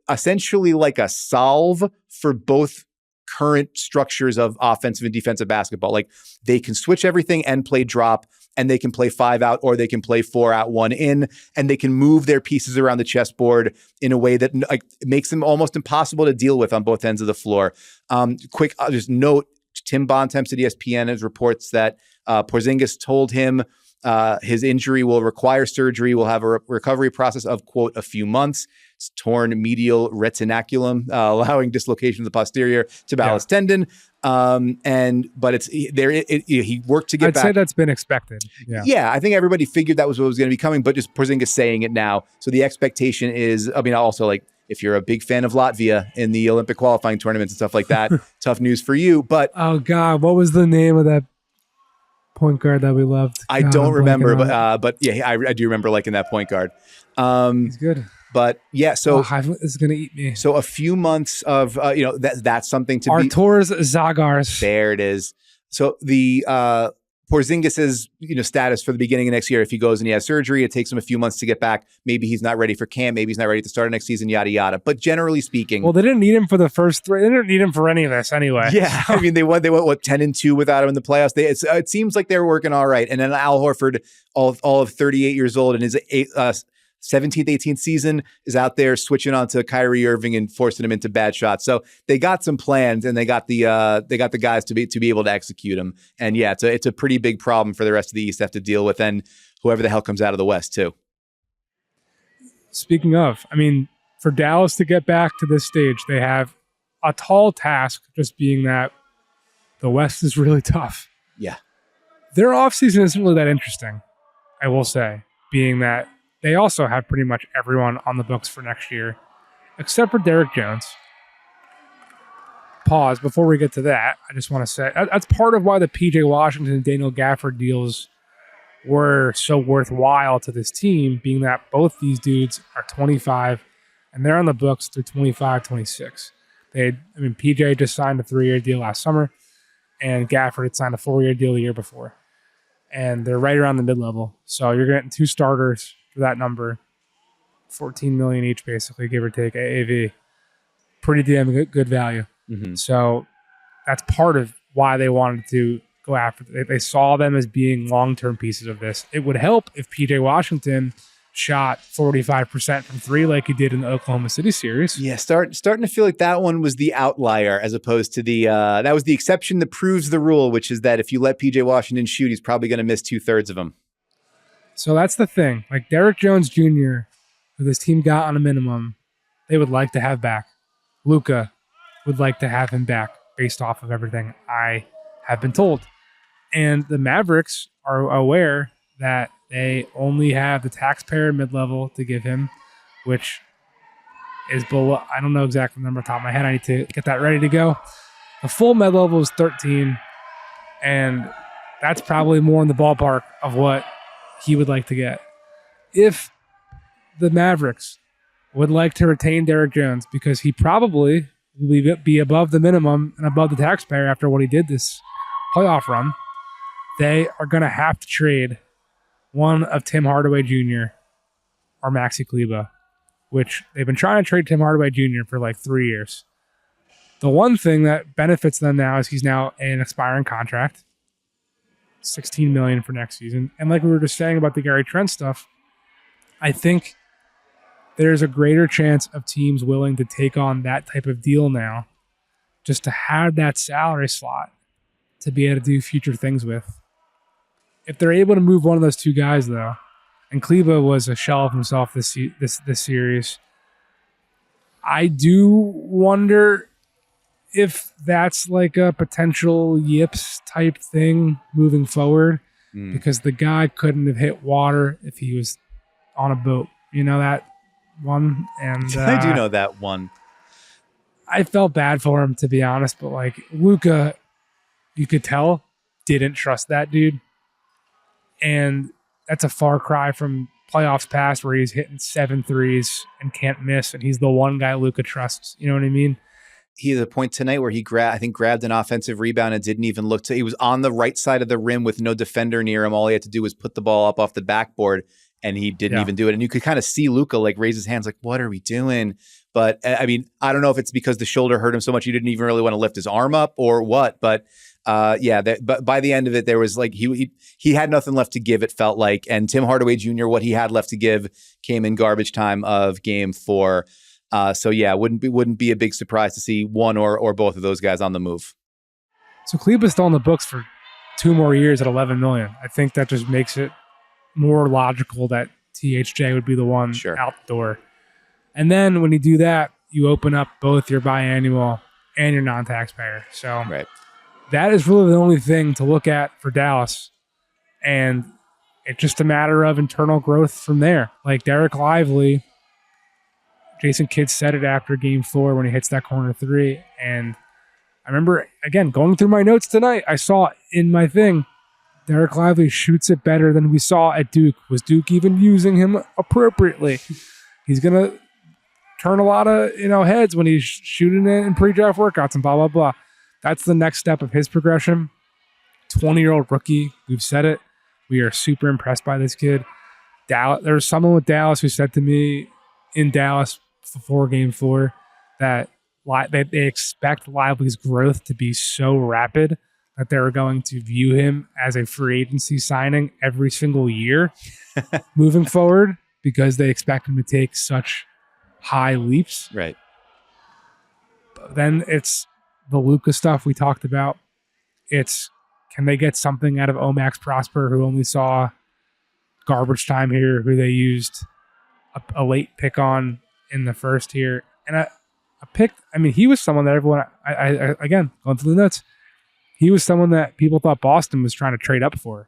essentially like a solve for both current structures of offensive and defensive basketball. Like they can switch everything and play drop, and they can play 5 out, or they can play 4 out, 1 in, and they can move their pieces around the chessboard in a way that makes them almost impossible to deal with on both ends of the floor. Quick, I'll just note, Tim Bontemps at ESPN has reports that Porzingis told him his injury will require surgery, will have a recovery process of, quote, a few months. It's torn medial retinaculum, allowing dislocation of the posterior tibialis tendon. But it's there. He worked to get back. I'd say that's been expected. Yeah, I think everybody figured that was what was going to be coming, but just Porzingis saying it now. So the expectation is, I mean, also like if you're a big fan of Latvia in the Olympic qualifying tournaments and stuff like that, tough news for you. But oh God, what was the name of that point guard that we loved? I don't remember, but yeah, I do remember liking that point guard. He's good. But yeah, so it's going to eat me. So a few months of that's something to Arturs Zagars. There it is. So the Porzingis's status for the beginning of next year, if he goes and he has surgery, it takes him a few months to get back. Maybe he's not ready for camp. Maybe he's not ready to start next season. Yada yada. But generally speaking, well, they didn't need him for the first 3. They didn't need him for any of this anyway. Yeah, I mean they went 10-2 without him in the playoffs. It seems like they were working all right. And then Al Horford, all of 38 years old, in his 17th, 18th season, is out there switching on to Kyrie Irving and forcing him into bad shots. So they got some plans, and they got the guys to be able to execute them. And yeah, it's a pretty big problem for the rest of the East to have to deal with, and whoever the hell comes out of the West too. Speaking of, I mean, for Dallas to get back to this stage, they have a tall task, just being that the West is really tough. Yeah. Their offseason isn't really that interesting, I will say, being that they also have pretty much everyone on the books for next year, except for Derek Jones. Pause. Before we get to that, I just want to say that's part of why the P.J. Washington and Daniel Gafford deals were so worthwhile to this team, being that both these dudes are 25, and they're on the books through 25, 26. P.J. just signed a 3-year deal last summer, and Gafford had signed a 4-year deal the year before. And they're right around the mid-level. So you're getting 2 starters for that number, $14 million each, basically, give or take AAV. Pretty damn good value. Mm-hmm. So that's part of why they wanted to go after. They saw them as being long-term pieces of this. It would help if PJ Washington shot 45% from three like he did in the Oklahoma City series. Yeah, starting to feel like that one was the outlier as opposed to the that was the exception that proves the rule, which is that if you let PJ Washington shoot, he's probably going to miss 2/3 of them. So that's the thing. Like Derrick Jones Jr., who this team got on a minimum, they would like to have back. Luka would like to have him back based off of everything I have been told. And the Mavericks are aware that they only have the taxpayer mid-level to give him, which is below. I don't know exactly the number off the top of my head. I need to get that ready to go. The full mid-level is 13, and that's probably more in the ballpark of what he would like to get. If the Mavericks would like to retain Derrick Jones, because he probably will be above the minimum and above the taxpayer after what he did this playoff run, they are going to have to trade one of Tim Hardaway Jr. or Maxi Kleber, which they've been trying to trade Tim Hardaway Jr. for like 3 years. The one thing that benefits them now is he's now an expiring contract, $16 million for next season. And like we were just saying about the Gary Trent stuff, I think there's a greater chance of teams willing to take on that type of deal now just to have that salary slot to be able to do future things with. If they're able to move one of those two guys, though, and Kleber was a shell of himself this series, I do wonder if that's like a potential yips type thing moving forward, because the guy couldn't have hit water if he was on a boat. You know that one? And I do know that one. I felt bad for him, to be honest, but like Luka, you could tell, didn't trust that dude. And that's a far cry from playoffs past where he's hitting 7 threes and can't miss, and he's the one guy Luka trusts. You know what I mean? He had a point tonight where he grabbed an offensive rebound and didn't even look to. He was on the right side of the rim with no defender near him. All he had to do was put the ball up off the backboard, and he didn't even do it. And you could kind of see Luka like raise his hands, like, "What are we doing?" But I mean, I don't know if it's because the shoulder hurt him so much he didn't even really want to lift his arm up or what. But but by the end of it, there was like he had nothing left to give. It felt like, and Tim Hardaway Jr., what he had left to give came in garbage time of Game 4. So yeah, wouldn't be a big surprise to see one or both of those guys on the move. So Kleber's still on the books for 2 more years at $11 million. I think that just makes it more logical that THJ would be the one out the door. And then when you do that, you open up both your biannual and your non-taxpayer. So that is really the only thing to look at for Dallas. And it's just a matter of internal growth from there. Like Derek Lively, Jason Kidd said it after Game 4 when he hits that corner 3. And I remember, again, going through my notes tonight, I saw in my thing, Derek Lively shoots it better than we saw at Duke. Was Duke even using him appropriately? He's going to turn a lot of heads when he's shooting it in pre-draft workouts and blah, blah, blah. That's the next step of his progression. 20-year-old rookie. We've said it. We are super impressed by this kid. There was someone with Dallas who said to me in Dallas before Game 4 that they expect Lively's growth to be so rapid that they're going to view him as a free agency signing every single year moving forward, because they expect him to take such high leaps. Right. But then it's the Luka stuff we talked about. It's, can they get something out of Omax Prosper, who only saw garbage time here, who they used a late pick on in the first here. And a pick, I mean, he was someone that everyone, I again, going through the notes, he was someone that people thought Boston was trying to trade up for,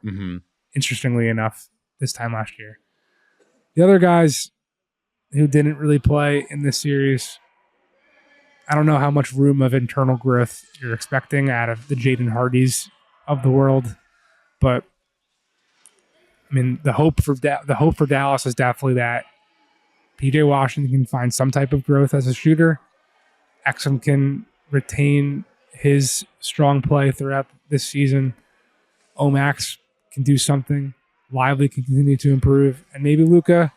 interestingly enough, this time last year. The other guys who didn't really play in this series, I don't know how much room of internal growth you're expecting out of the Jaden Hardys of the world, but I mean, the hope for Dallas is definitely that PJ Washington can find some type of growth as a shooter. Exum can retain his strong play throughout this season. Omax can do something. Lively can continue to improve. And maybe Luka,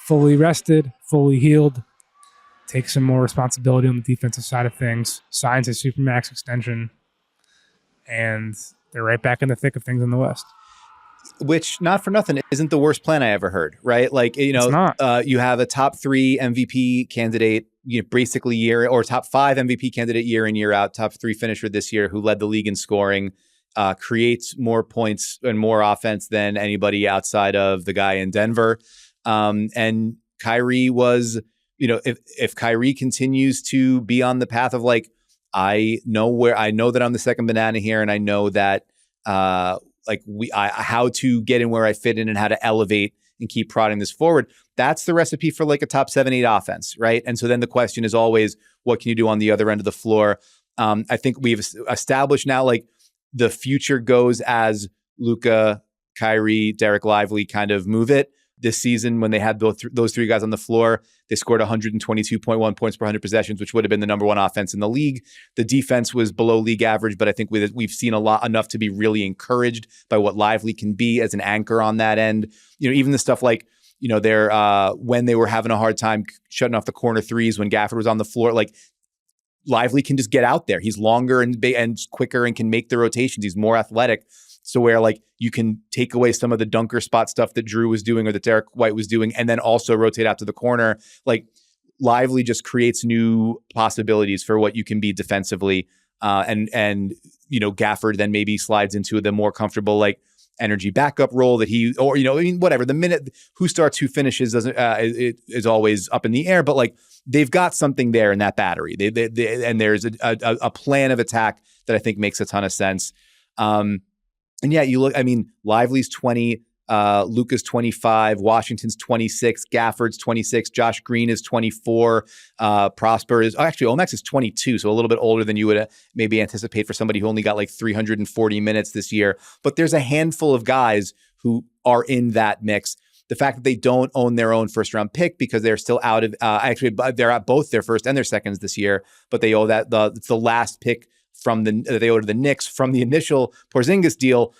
fully rested, fully healed, takes some more responsibility on the defensive side of things, signs his Supermax extension, and they're right back in the thick of things in the West. which not for nothing isn't the worst plan I ever heard, right? Like, you It's know, not. you have a top 3 MVP candidate, you know, basically year or top 5 MVP candidate year in, year out, top 3 finisher this year who led the league in scoring, creates more points and more offense than anybody outside of the guy in Denver. And Kyrie was, you know, if Kyrie continues to be on the path of like, I know that I'm the second banana here, and I know that how to get in where I fit in and how to elevate and keep prodding this forward. That's the recipe for like a top 7-8 offense, right? And so then the question is always, what can you do on the other end of the floor? I think we've established now, like the future goes as Luka, Kyrie, Derek Lively kind of move it. This season, when they had those 3 guys on the floor, they scored 122.1 points per 100 possessions, which would have been the number 1 offense in the league. The defense was below league average, but I think we've seen enough to be really encouraged by what Lively can be as an anchor on that end. You know, even the stuff like, you know, they're when they were having a hard time shutting off the corner threes when Gafford was on the floor, like Lively can just get out there. He's longer and quicker and can make the rotations. He's more athletic. So where like you can take away some of the dunker spot stuff that Drew was doing or that Derek White was doing, and then also rotate out to the corner. Like Lively just creates new possibilities for what you can be defensively. And you know, Gafford then maybe slides into the more comfortable like energy backup role that he, or, you know, I mean, whatever. The minute who starts, who finishes doesn't it is always up in the air, but like they've got something there in that battery. They and there's a plan of attack that I think makes a ton of sense. And yeah, you look, I mean, Lively's 20, Luka's 25, Washington's 26, Gafford's 26, Josh Green is 24, Prosper is, actually, Omax is 22, so a little bit older than you would maybe anticipate for somebody who only got like 340 minutes this year. But there's a handful of guys who are in that mix. The fact that they don't own their own first round pick because they're still out of, actually, they're at both their first and their seconds this year, but they owe that, it's the last pick they owe to the Knicks from the initial Porzingis deal,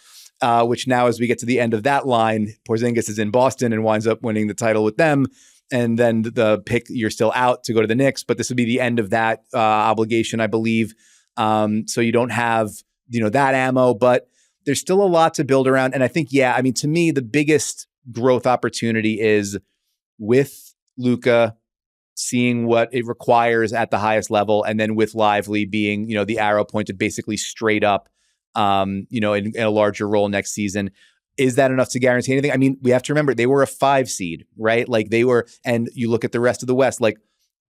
which now as we get to the end of that line, Porzingis is in Boston and winds up winning the title with them. And then the pick, you're still out to go to the Knicks, but this would be the end of that obligation, I believe. So you don't have, you know, that ammo, but there's still a lot to build around. And I think, yeah, I mean, to me, the biggest growth opportunity is with Luka, seeing what it requires at the highest level, and then with Lively being, you know, the arrow pointed basically straight up, you know, in a larger role next season. Is that enough to guarantee anything? I mean, we have to remember they were a 5 seed, right? Like they were, and you look at the rest of the West, like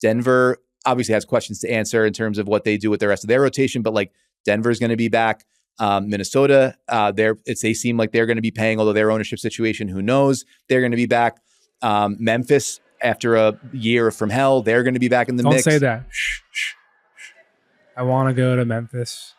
Denver obviously has questions to answer in terms of what they do with the rest of their rotation, but like Denver's going to be back. Minnesota, they seem like they're going to be paying, although their ownership situation, who knows, they're going to be back. Memphis, after a year from hell, they're going to be back in the mix. Don't say that. Shh. I want to go to Memphis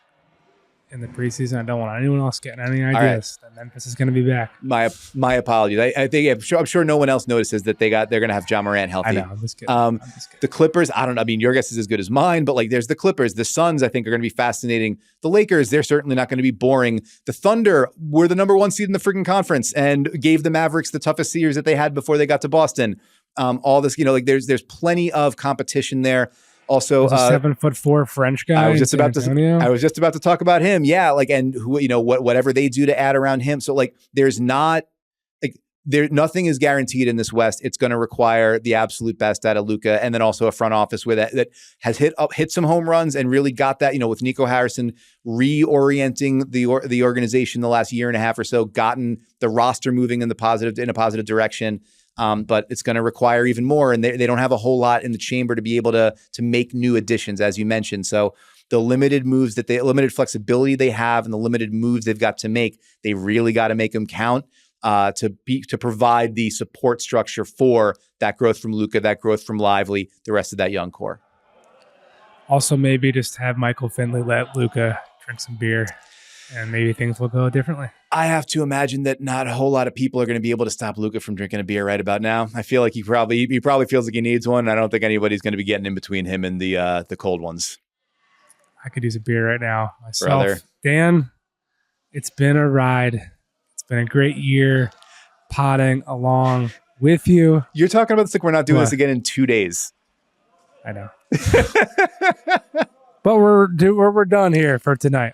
in the preseason. I don't want anyone else getting any ideas that Memphis is going to be back. My apologies. I think I'm sure no one else notices that they're going to have Ja Morant healthy. I know. I'm just kidding. The Clippers, I don't know. I mean, your guess is as good as mine, but like there's the Clippers. The Suns, I think, are going to be fascinating. The Lakers, they're certainly not going to be boring. The Thunder were the number 1 seed in the freaking conference and gave the Mavericks the toughest series that they had before they got to Boston. All this, you know, like there's plenty of competition there. Also, a 7'4" French guy. I was just about to talk about him. Yeah, like, and who, you know, whatever they do to add around him. So like, nothing is guaranteed in this West. It's going to require the absolute best out of Luka, and then also a front office with that has hit some home runs and really got that, you know, with Nico Harrison reorienting the organization the last year and a half or so, gotten the roster moving in a positive direction. But it's going to require even more, and they don't have a whole lot in the chamber to be able to make new additions, as you mentioned. So the limited flexibility they have and the limited moves they've got to make, they really got to make them count to provide the support structure for that growth from Luka, that growth from Lively, the rest of that young core. Also, maybe just have Michael Finley let Luka drink some beer, and maybe things will go differently. I have to imagine that not a whole lot of people are going to be able to stop Luka from drinking a beer right about now. I feel like he probably feels like he needs one. I don't think anybody's going to be getting in between him and the cold ones. I could use a beer right now myself. Brother. Dan, it's been a ride. It's been a great year potting along with you. You're talking about this like we're not doing this again in 2 days. I know. But we're done here for tonight.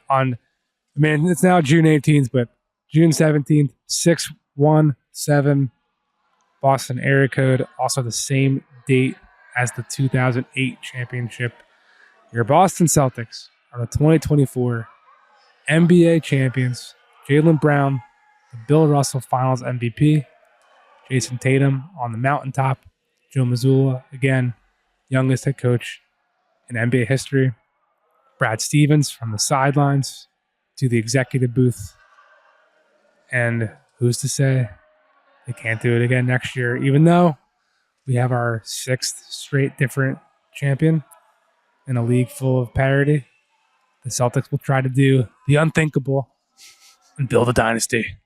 It's now June 18th, but June 17th, 617 Boston area code. Also the same date as the 2008 championship. Your Boston Celtics are the 2024 NBA champions. Jaylen Brown, the Bill Russell Finals MVP. Jayson Tatum on the mountaintop. Joe Mazzulla, again, youngest head coach in NBA history. Brad Stevens from the sidelines to the executive booth. And who's to say they can't do it again next year, even though we have our 6th straight different champion in a league full of parity. The Celtics will try to do the unthinkable and build a dynasty.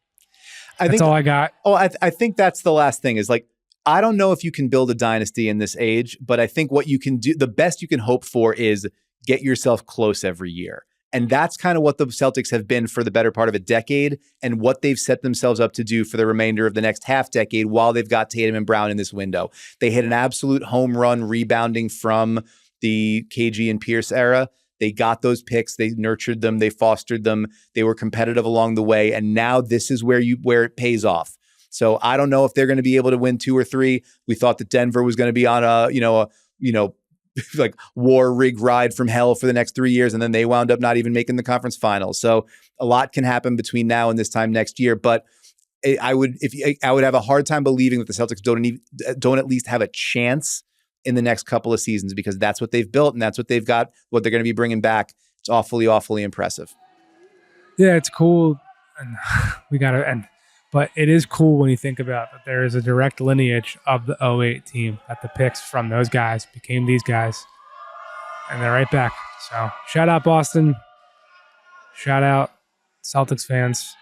That's all I got. Oh, I think that's the last thing is like, I don't know if you can build a dynasty in this age, but I think what you can do, the best you can hope for is get yourself close every year. And that's kind of what the Celtics have been for the better part of a decade and what they've set themselves up to do for the remainder of the next half decade while they've got Tatum and Brown in this window. They hit an absolute home run rebounding from the KG and Pierce era. They got those picks. They nurtured them. They fostered them. They were competitive along the way. And now this is where it pays off. So I don't know if they're going to be able to win 2 or 3. We thought that Denver was going to be on a like war rig ride from hell for the next 3 years. And then they wound up not even making the conference finals. So a lot can happen between now and this time next year. But I would have a hard time believing that the Celtics don't at least have a chance in the next couple of seasons, because that's what they've built and that's what they've got, what they're going to be bringing back. It's awfully, awfully impressive. Yeah, it's cool. And we got to end. But it is cool when you think about that there is a direct lineage of the 08 team, that the picks from those guys became these guys. And they're right back. So shout out Boston. Shout out Celtics fans.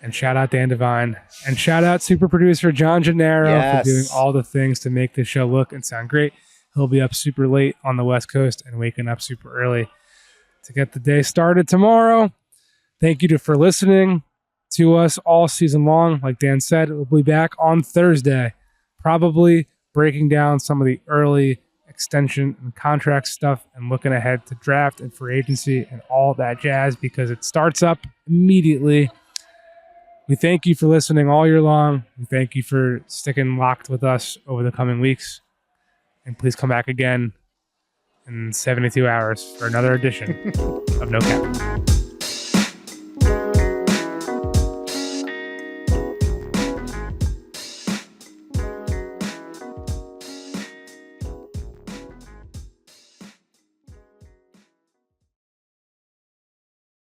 And shout out Dan Devine. And shout out super producer John Gennaro for doing all the things to make this show look and sound great. He'll be up super late on the West Coast and waking up super early to get the day started tomorrow. Thank you for listening to us all season long. Like Dan said, we'll be back on Thursday, probably breaking down some of the early extension and contract stuff and looking ahead to draft and free agency and all that jazz, because it starts up immediately. We thank you for listening all year long. We thank you for sticking locked with us over the coming weeks. And please come back again in 72 hours for another edition of No Cap.